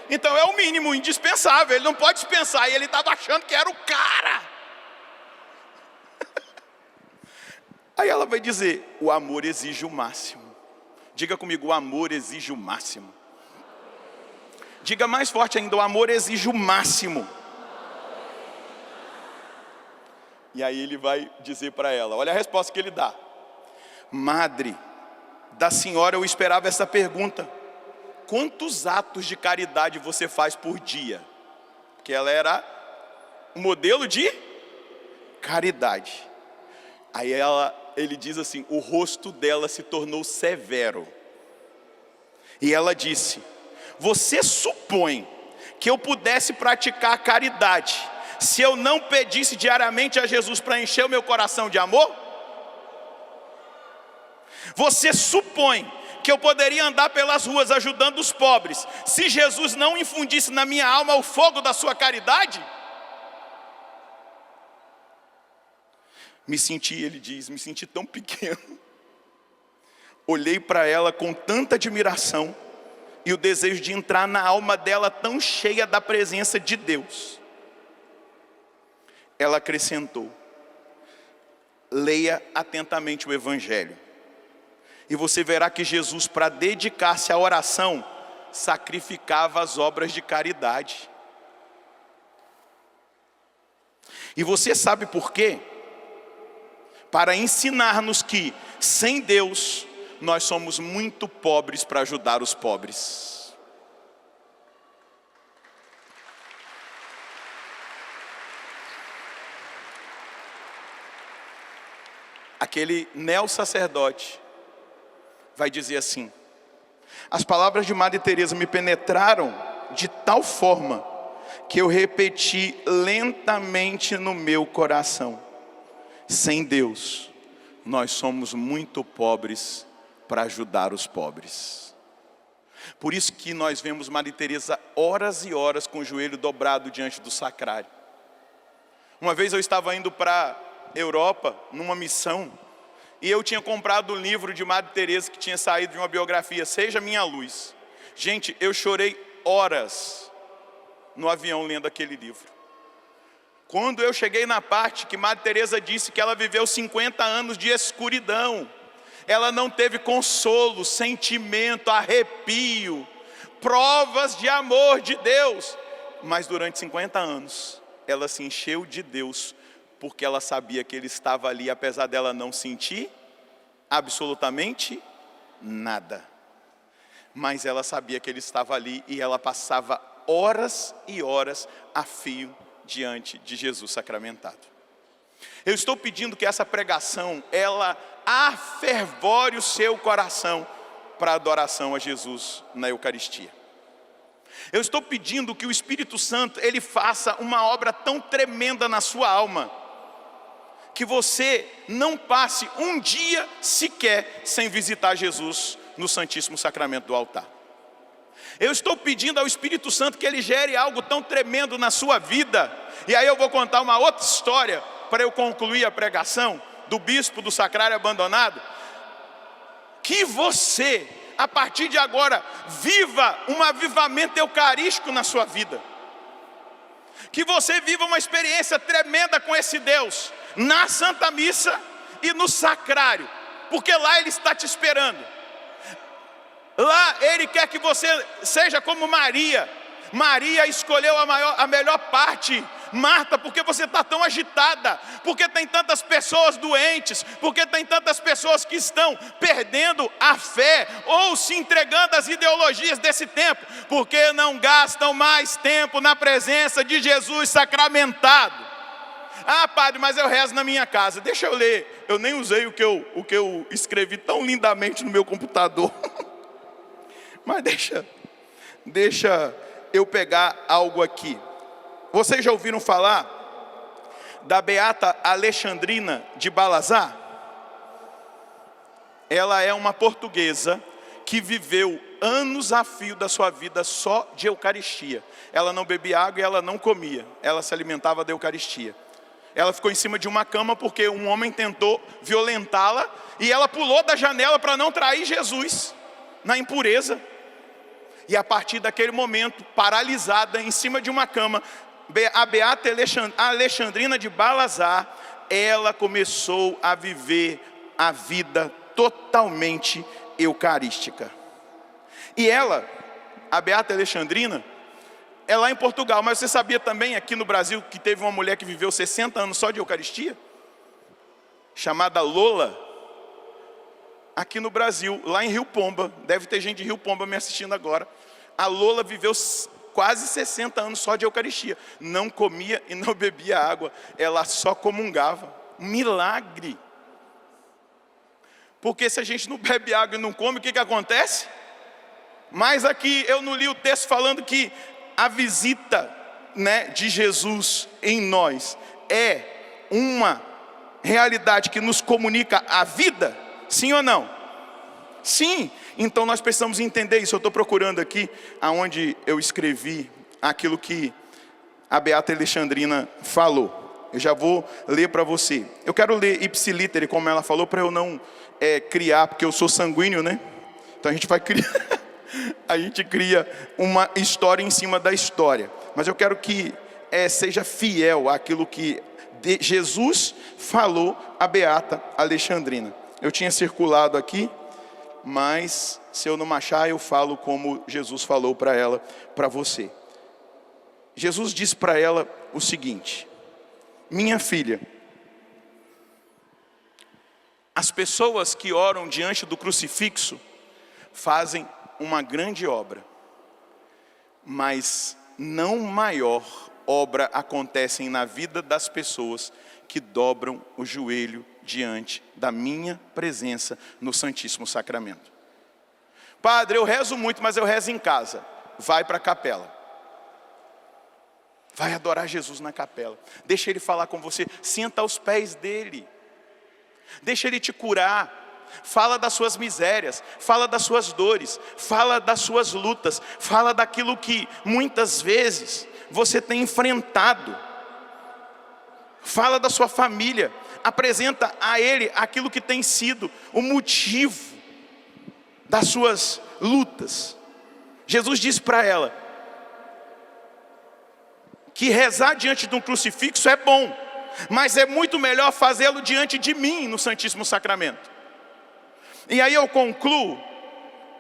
Então é o mínimo indispensável, ele não pode dispensar. E ele estava achando que era o cara. Aí ela vai dizer, o amor exige o máximo. Diga comigo, o amor exige o máximo. Diga mais forte ainda, o amor exige o máximo. E aí ele vai dizer para ela, olha a resposta que ele dá. Madre, da senhora eu esperava essa pergunta. Quantos atos de caridade você faz por dia? Porque ela era um modelo de caridade. Aí ele diz assim, o rosto dela se tornou severo. E ela disse, você supõe que eu pudesse praticar a caridade se eu não pedisse diariamente a Jesus para encher o meu coração de amor? Você supõe que eu poderia andar pelas ruas ajudando os pobres se Jesus não infundisse na minha alma o fogo da sua caridade? Ele diz, me senti tão pequeno. Olhei para ela com tanta admiração e o desejo de entrar na alma dela tão cheia da presença de Deus. Ela acrescentou, leia atentamente o Evangelho. E você verá que Jesus, para dedicar-se à oração, sacrificava as obras de caridade. E você sabe por quê? Para ensinar-nos que, sem Deus, nós somos muito pobres para ajudar os pobres. Aquele neo-sacerdote vai dizer assim, as palavras de Madre Teresa me penetraram de tal forma que eu repeti lentamente no meu coração, sem Deus, nós somos muito pobres para ajudar os pobres. Por isso que nós vemos Madre Teresa horas e horas com o joelho dobrado diante do sacrário. Uma vez eu estava indo para a Europa, numa missão, e eu tinha comprado um livro de Madre Teresa que tinha saído de uma biografia, Seja Minha Luz. Gente, eu chorei horas no avião lendo aquele livro. Quando eu cheguei na parte que Madre Teresa disse que ela viveu 50 anos de escuridão, ela não teve consolo, sentimento, arrepio, provas de amor de Deus, mas durante 50 anos, ela se encheu de Deus, porque ela sabia que Ele estava ali, apesar dela não sentir Absolutamente nada. Mas ela sabia que ele estava ali e ela passava horas e horas a fio diante de Jesus sacramentado. Eu estou pedindo que essa pregação, ela afervore o seu coração para a adoração a Jesus na Eucaristia. Eu estou pedindo que o Espírito Santo, ele faça uma obra tão tremenda na sua alma, que você não passe um dia sequer sem visitar Jesus no Santíssimo Sacramento do altar. Eu estou pedindo ao Espírito Santo que ele gere algo tão tremendo na sua vida. E aí eu vou contar uma outra história para eu concluir a pregação do bispo do Sacrário abandonado. Que você, a partir de agora, viva um avivamento eucarístico na sua vida. Que você viva uma experiência tremenda com esse Deus, na Santa Missa e no Sacrário, porque lá Ele está te esperando. Lá Ele quer que você seja como Maria. Maria escolheu a melhor parte. Marta, porque você está tão agitada? Porque tem tantas pessoas doentes? Porque tem tantas pessoas que estão perdendo a fé ou se entregando às ideologias desse tempo? Porque não gastam mais tempo na presença de Jesus sacramentado. Ah, padre, mas eu rezo na minha casa. Deixa eu ler. Eu nem usei o que eu escrevi tão lindamente no meu computador. Mas deixa eu pegar algo aqui. Vocês já ouviram falar da beata Alexandrina de Balazar? Ela é uma portuguesa que viveu anos a fio da sua vida só de Eucaristia. Ela não bebia água e ela não comia. Ela se alimentava da Eucaristia. Ela ficou em cima de uma cama porque um homem tentou violentá-la e ela pulou da janela para não trair Jesus na impureza. E a partir daquele momento, paralisada em cima de uma cama, a beata Alexandrina de Balazar, ela começou a viver a vida totalmente eucarística. E ela, a beata Alexandrina, é lá em Portugal. Mas você sabia também aqui no Brasil que teve uma mulher que viveu 60 anos só de Eucaristia? Chamada Lola. Aqui no Brasil, lá em Rio Pomba, deve ter gente de Rio Pomba me assistindo agora. A Lola viveu quase 60 anos só de Eucaristia. Não comia e não bebia água. Ela só comungava. Um milagre. Porque se a gente não bebe água e não come, o que acontece? Mas aqui eu não li o texto falando que a visita, de Jesus em nós é uma realidade que nos comunica a vida? Sim ou não? Sim. Então nós precisamos entender isso. Eu estou procurando aqui aonde eu escrevi aquilo que a beata Alexandrina falou. Eu já vou ler para você. Eu quero ler ipsilítere, como ela falou, para eu não criar, porque eu sou sanguíneo, né? Então a gente vai criar, a gente cria uma história em cima da história. Mas eu quero que seja fiel àquilo que Jesus falou à beata Alexandrina. Eu tinha circulado aqui, mas se eu não achar, eu falo como Jesus falou para ela, para você. Jesus disse para ela o seguinte: minha filha, as pessoas que oram diante do crucifixo fazem uma grande obra, mas não maior obra acontece na vida das pessoas que dobram o joelho diante da minha presença no Santíssimo Sacramento. Padre, eu rezo muito, mas eu rezo em casa. Vai para a capela. Vai adorar Jesus na capela. Deixa Ele falar com você. Senta aos pés dEle. Deixa Ele te curar. Fala das suas misérias. Fala das suas dores. Fala das suas lutas. Fala daquilo que muitas vezes você tem enfrentado. Fala da sua família. Apresenta a Ele aquilo que tem sido o motivo das suas lutas. Jesus disse para ela que rezar diante de um crucifixo é bom, mas é muito melhor fazê-lo diante de mim no Santíssimo Sacramento. E aí eu concluo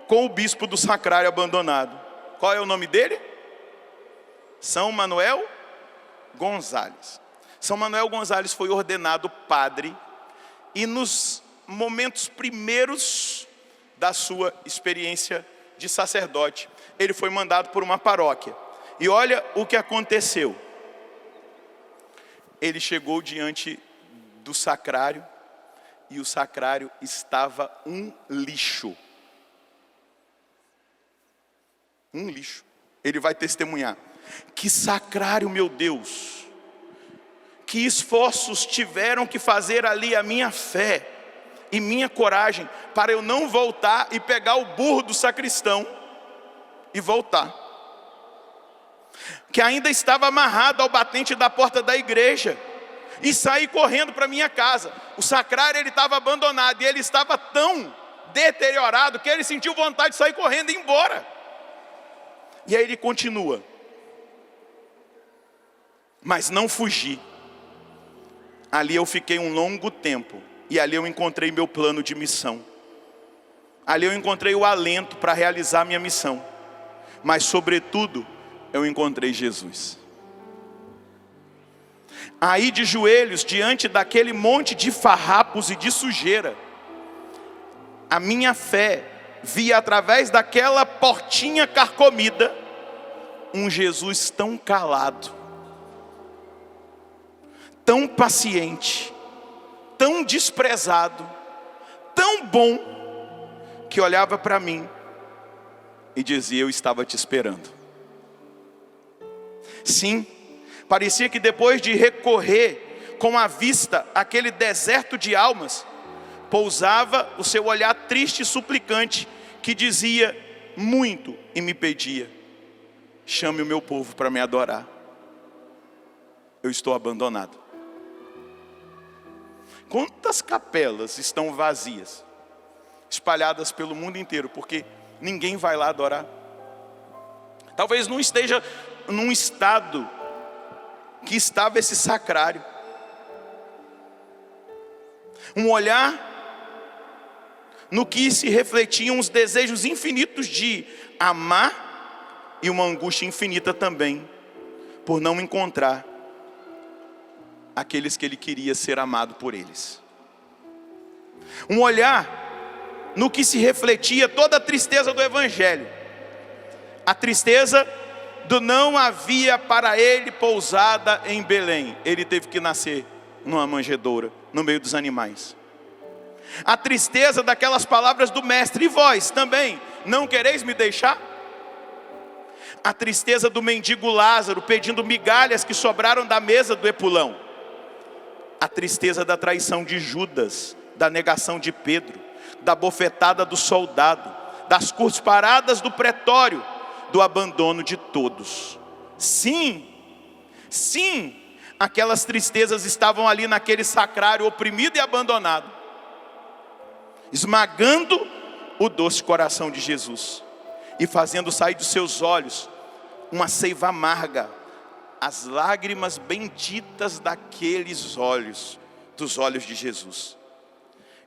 com o bispo do Sacrário abandonado. Qual é o nome dele? São Manuel Gonzales. São Manuel Gonzales foi ordenado padre e nos momentos primeiros da sua experiência de sacerdote, ele foi mandado por uma paróquia. E olha o que aconteceu. Ele chegou diante do sacrário, e o sacrário estava um lixo. Um lixo. Ele vai testemunhar. Que sacrário, meu Deus! Que esforços tiveram que fazer ali a minha fé e minha coragem para eu não voltar e pegar o burro do sacristão e voltar. Que ainda estava amarrado ao batente da porta da igreja e sair correndo para minha casa. O sacrário, ele estava abandonado e ele estava tão deteriorado que ele sentiu vontade de sair correndo e ir embora. E aí ele continua. Mas não fugi. Ali eu fiquei um longo tempo. E ali eu encontrei meu plano de missão. Ali eu encontrei o alento para realizar minha missão. Mas sobretudo, eu encontrei Jesus. Aí de joelhos, diante daquele monte de farrapos e de sujeira, a minha fé via através daquela portinha carcomida, um Jesus tão calado, tão paciente, tão desprezado, tão bom, que olhava para mim e dizia: eu estava te esperando. Sim, parecia que depois de recorrer com a vista àquele deserto de almas, pousava o seu olhar triste e suplicante, que dizia muito e me pedia: chame o meu povo para me adorar. Eu estou abandonado. Quantas capelas estão vazias, espalhadas pelo mundo inteiro, porque ninguém vai lá adorar? Talvez não esteja num estado que estava esse sacrário. Um olhar no que se refletiam os desejos infinitos de amar e uma angústia infinita também por não encontrar aqueles que ele queria ser amado por eles. Um olhar no que se refletia toda a tristeza do evangelho. A tristeza do não havia para ele pousada em Belém. Ele teve que nascer numa manjedoura, no meio dos animais. A tristeza daquelas palavras do mestre: e vós também não quereis me deixar? A tristeza do mendigo Lázaro pedindo migalhas que sobraram da mesa do Epulão. A tristeza da traição de Judas, da negação de Pedro, da bofetada do soldado, das cusparadas do pretório, do abandono de todos. Sim, sim, aquelas tristezas estavam ali naquele sacrário oprimido e abandonado, esmagando o doce coração de Jesus e fazendo sair dos seus olhos uma seiva amarga, as lágrimas benditas daqueles olhos, dos olhos de Jesus.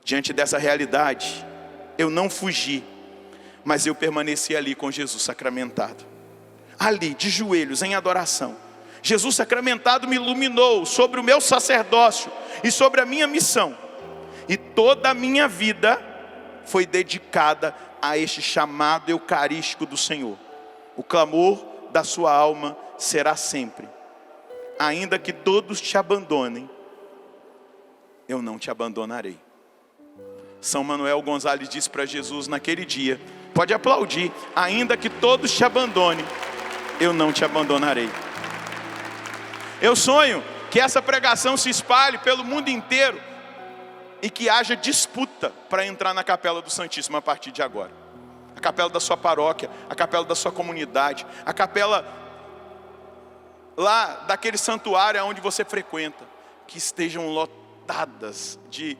Diante dessa realidade, eu não fugi, mas eu permaneci ali com Jesus sacramentado, ali de joelhos em adoração. Jesus sacramentado me iluminou sobre o meu sacerdócio e sobre a minha missão, e toda a minha vida foi dedicada a este chamado eucarístico do Senhor. O clamor da sua alma será sempre: ainda que todos te abandonem, eu não te abandonarei. São Manuel Gonzalez disse para Jesus naquele dia, pode aplaudir: ainda que todos te abandonem, eu não te abandonarei. Eu sonho que essa pregação se espalhe pelo mundo inteiro e que haja disputa para entrar na capela do Santíssimo a partir de agora. A capela da sua paróquia, a capela da sua comunidade, a capela lá daquele santuário onde você frequenta, que estejam lotadas de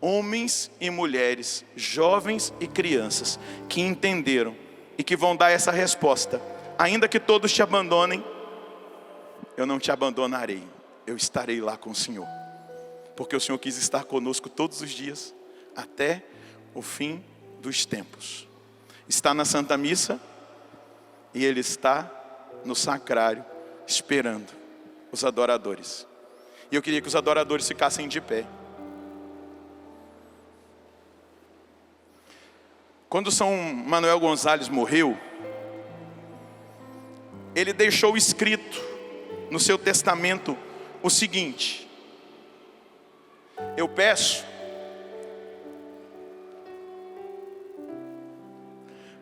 homens e mulheres, jovens e crianças, que entenderam e que vão dar essa resposta: ainda que todos te abandonem, eu não te abandonarei, eu estarei lá com o Senhor, porque o Senhor quis estar conosco todos os dias, até o fim dos tempos. Está na Santa Missa, e Ele está no sacrário, esperando os adoradores. E eu queria que os adoradores ficassem de pé. Quando São Manuel Gonzalez morreu, ele deixou escrito no seu testamento o seguinte: eu peço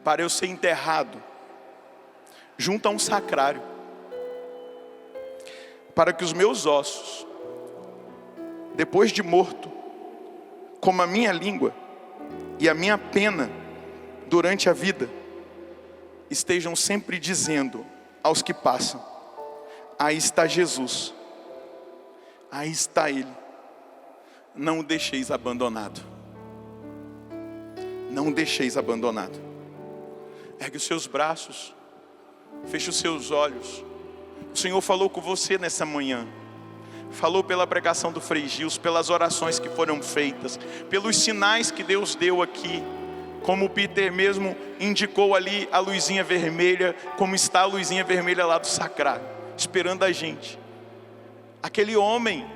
para eu ser enterrado junto a um sacrário, para que os meus ossos, depois de morto, como a minha língua e a minha pena durante a vida, estejam sempre dizendo aos que passam: aí está Jesus, aí está Ele, não o deixeis abandonado, não o deixeis abandonado. Ergue os seus braços, feche os seus olhos. O Senhor falou com você nessa manhã, falou pela pregação do Frei Gils, pelas orações que foram feitas, pelos sinais que Deus deu aqui, como o Peter mesmo indicou ali a luzinha vermelha, como está a luzinha vermelha lá do sacrário, esperando a gente. Aquele homem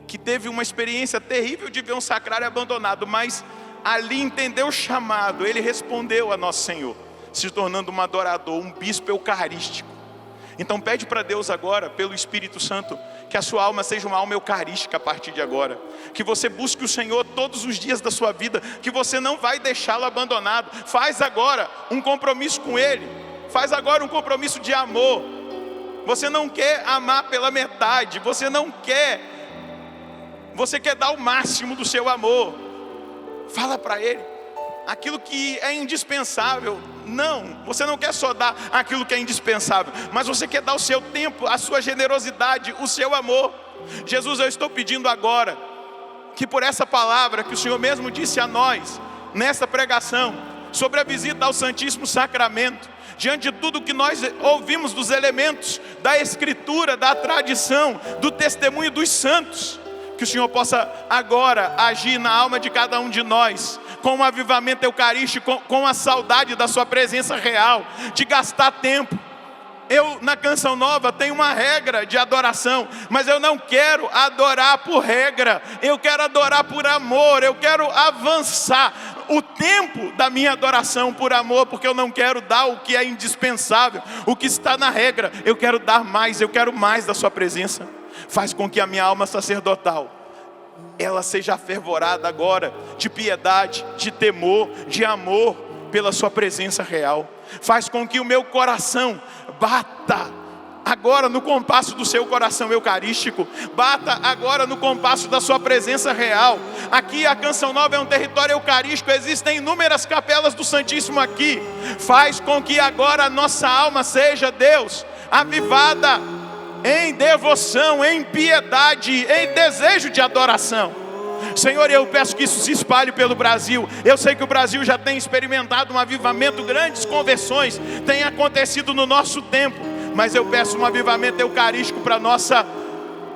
que teve uma experiência terrível de ver um sacrário abandonado, mas ali entendeu o chamado, ele respondeu a nosso Senhor, se tornando um adorador, um bispo eucarístico. Então pede para Deus agora, pelo Espírito Santo, que a sua alma seja uma alma eucarística a partir de agora. Que você busque o Senhor todos os dias da sua vida, que você não vai deixá-lo abandonado. Faz agora um compromisso com Ele, faz agora um compromisso de amor. Você não quer amar pela metade, você quer dar o máximo do seu amor. Fala para Ele aquilo que é indispensável. Não, você não quer só dar aquilo que é indispensável, mas você quer dar o seu tempo, a sua generosidade, o seu amor. Jesus, eu estou pedindo agora que por essa palavra que o Senhor mesmo disse a nós nessa pregação sobre a visita ao Santíssimo Sacramento, diante de tudo que nós ouvimos dos elementos da Escritura, da tradição, do testemunho dos santos, que o Senhor possa agora agir na alma de cada um de nós, com um avivamento eucarístico, com a saudade da sua presença real, de gastar tempo. Eu na Canção Nova tenho uma regra de adoração, mas eu não quero adorar por regra, eu quero adorar por amor, eu quero avançar o tempo da minha adoração por amor, porque eu não quero dar o que é indispensável, o que está na regra, eu quero dar mais, eu quero mais da sua presença. Faz com que a minha alma sacerdotal, ela seja fervorada agora de piedade, de temor, de amor pela sua presença real. Faz com que o meu coração bata agora no compasso do seu coração eucarístico, bata agora no compasso da sua presença real. Aqui a Canção Nova é um território eucarístico, existem inúmeras capelas do Santíssimo aqui. Faz com que agora a nossa alma seja, Deus, avivada em devoção, em piedade, em desejo de adoração. Senhor, eu peço que isso se espalhe pelo Brasil. Eu sei que o Brasil já tem experimentado um avivamento, grandes conversões têm acontecido no nosso tempo, mas eu peço um avivamento eucarístico para a nossa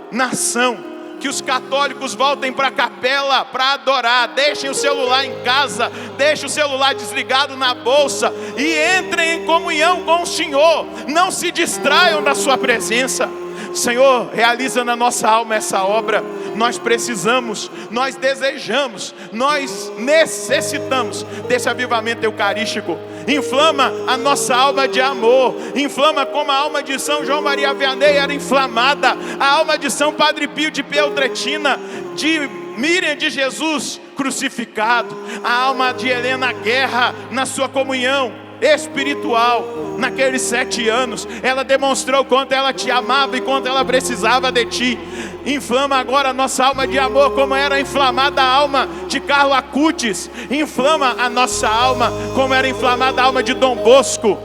nação. Que os católicos voltem para a capela para adorar, deixem o celular em casa, deixem o celular desligado na bolsa e entrem em comunhão com o Senhor, não se distraiam da sua presença. Senhor, realiza na nossa alma essa obra. Nós precisamos, nós desejamos, nós necessitamos desse avivamento eucarístico. Inflama a nossa alma de amor, inflama como a alma de São João Maria Vianney era inflamada, a alma de São Padre Pio de Peltretina, de Miriam de Jesus crucificado, a alma de Helena Guerra na sua comunhão espiritual. Naqueles 7 anos ela demonstrou quanto ela te amava e quanto ela precisava de ti. Inflama agora a nossa alma de amor, como era inflamada a alma de Carlo Acutis. Inflama a nossa alma, como era inflamada a alma de Dom Bosco.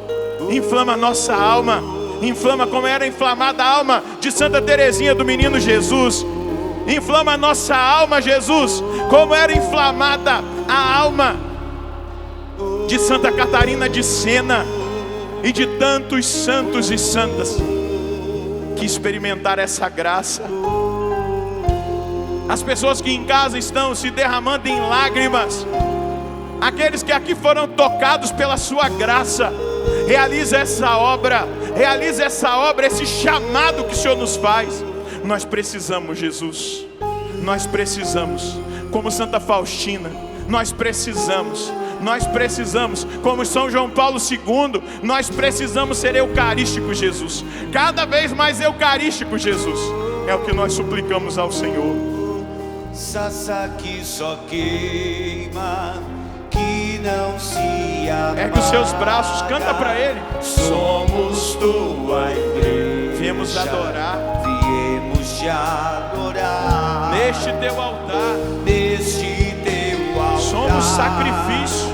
Inflama a nossa alma, inflama como era inflamada a alma de Santa Teresinha do Menino Jesus. Inflama a nossa alma, Jesus, como era inflamada a alma de Santa Catarina de Sena e de tantos santos e santas que experimentaram essa graça. As pessoas que em casa estão se derramando em lágrimas, aqueles que aqui foram tocados pela sua graça, realiza essa obra, esse chamado que o Senhor nos faz. Nós precisamos, Jesus, nós precisamos, como Santa Faustina, nós precisamos Nós precisamos, como São João Paulo II, nós precisamos ser eucarísticos, Jesus. Cada vez mais eucarísticos, Jesus. É o que nós suplicamos ao Senhor. Sassa que só queima, que não se apaga. Ergue os seus braços, canta para Ele. Somos tua igreja, Viemos adorar, viemos te adorar neste teu altar. neste teu altar. Somos sacrifício.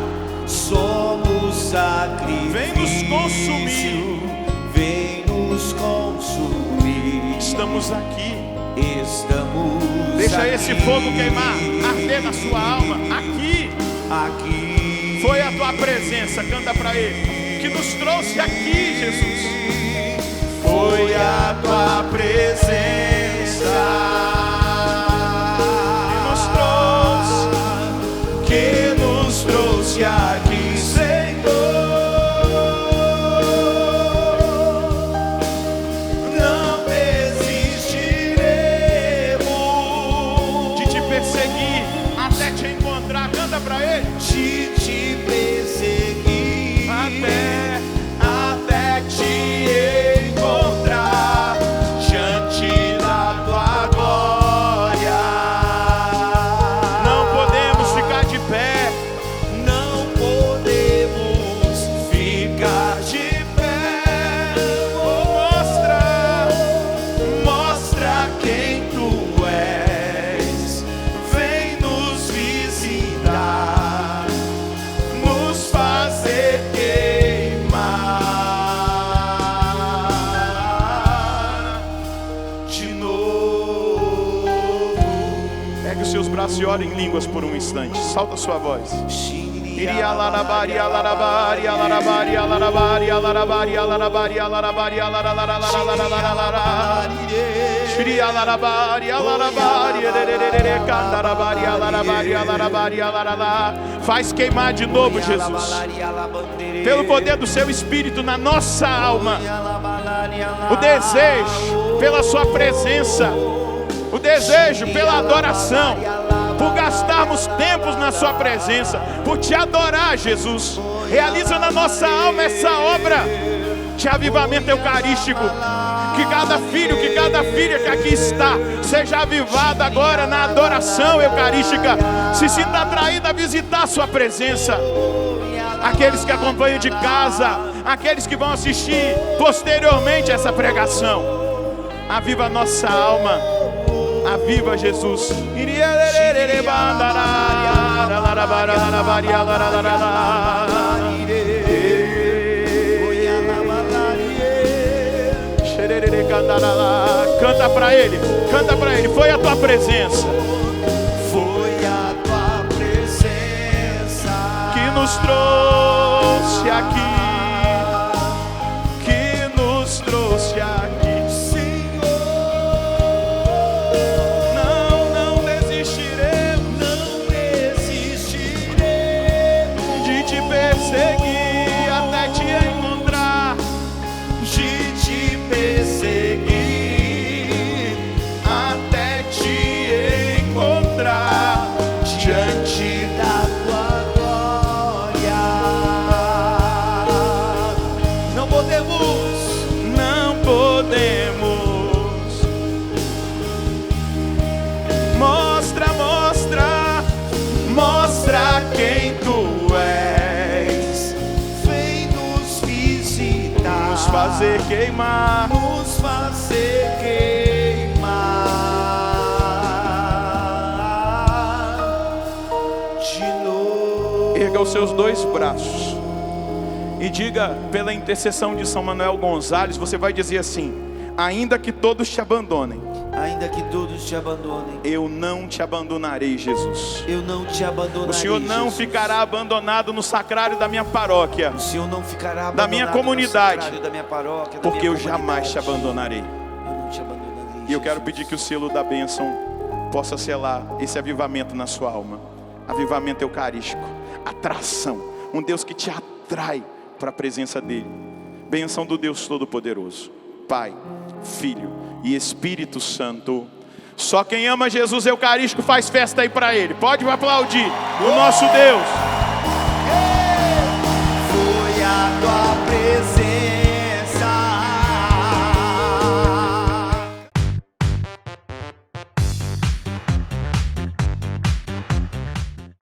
Somos sacrifício. Vem nos consumir. Vem nos consumir. Estamos aqui. Estamos Deixa aqui. esse fogo queimar, arder na sua alma. Aqui Aqui foi a tua presença, canta para Ele, que nos trouxe aqui, Jesus. foi a tua presença que nos trouxe aqui, Senhor. Não desistiremos De te perseguir até te encontrar, canta para Ele. de te perseguir até te encontrar diante da tua glória. Não podemos ficar de pé, Não podemos ficar de pé. Mostra quem tu és. Vem nos visitar, nos fazer queimar de novo. pegue os seus braços e ore em línguas por um instante. Solta a sua voz. Iria larabari, alarabari, alarabari, alarabari, alarabari, alarabari, alarabari, alarabari, Shria larabari, alarabari, candarabari, alarabari, alarabari, alarabari. Faz queimar de novo, Jesus, pelo poder do seu Espírito na nossa alma, o desejo pela sua presença, o desejo pela adoração, por gastarmos tempos na sua presença, por te adorar, Jesus. Realiza na nossa alma essa obra de avivamento eucarístico. Que cada filho, que cada filha que aqui está seja avivado agora na adoração eucarística, se sinta atraído a visitar a sua presença. Aqueles que acompanham de casa, aqueles que vão assistir posteriormente essa pregação, aviva a nossa alma. Aviva, Jesus. Canta para Ele, canta para Ele. Foi a tua presença, Foi a tua presença que nos trouxe aqui, que nos trouxe aqui. Não desistiremos de te perseguir até te encontrar, de te perseguir até te encontrar diante da tua glória. Não podemos mostra quem tu és. Vem nos visitar, nos fazer queimar. nos fazer queimar de novo. Erga os seus dois braços e diga, pela intercessão de São Manuel Gonzalez, você vai dizer assim: ainda que todos te abandonem, Ainda que todos te abandonem, eu não te abandonarei, Jesus. eu não te abandonarei. O Senhor não Jesus. ficará abandonado no sacrário da minha paróquia, O Senhor não ficará da minha abandonado no comunidade, sacrário da minha paróquia, da porque minha eu jamais te comunidade. abandonarei. Eu não te abandonarei. E eu Jesus. quero pedir que o selo da bênção possa selar esse avivamento na sua alma. Avivamento eucarístico, atração, um Deus que te atrai para a presença dEle. Bênção do Deus Todo-Poderoso, Pai, Filho e Espírito Santo. Só quem ama Jesus Eucarístico faz festa aí para Ele. Pode aplaudir o nosso Deus.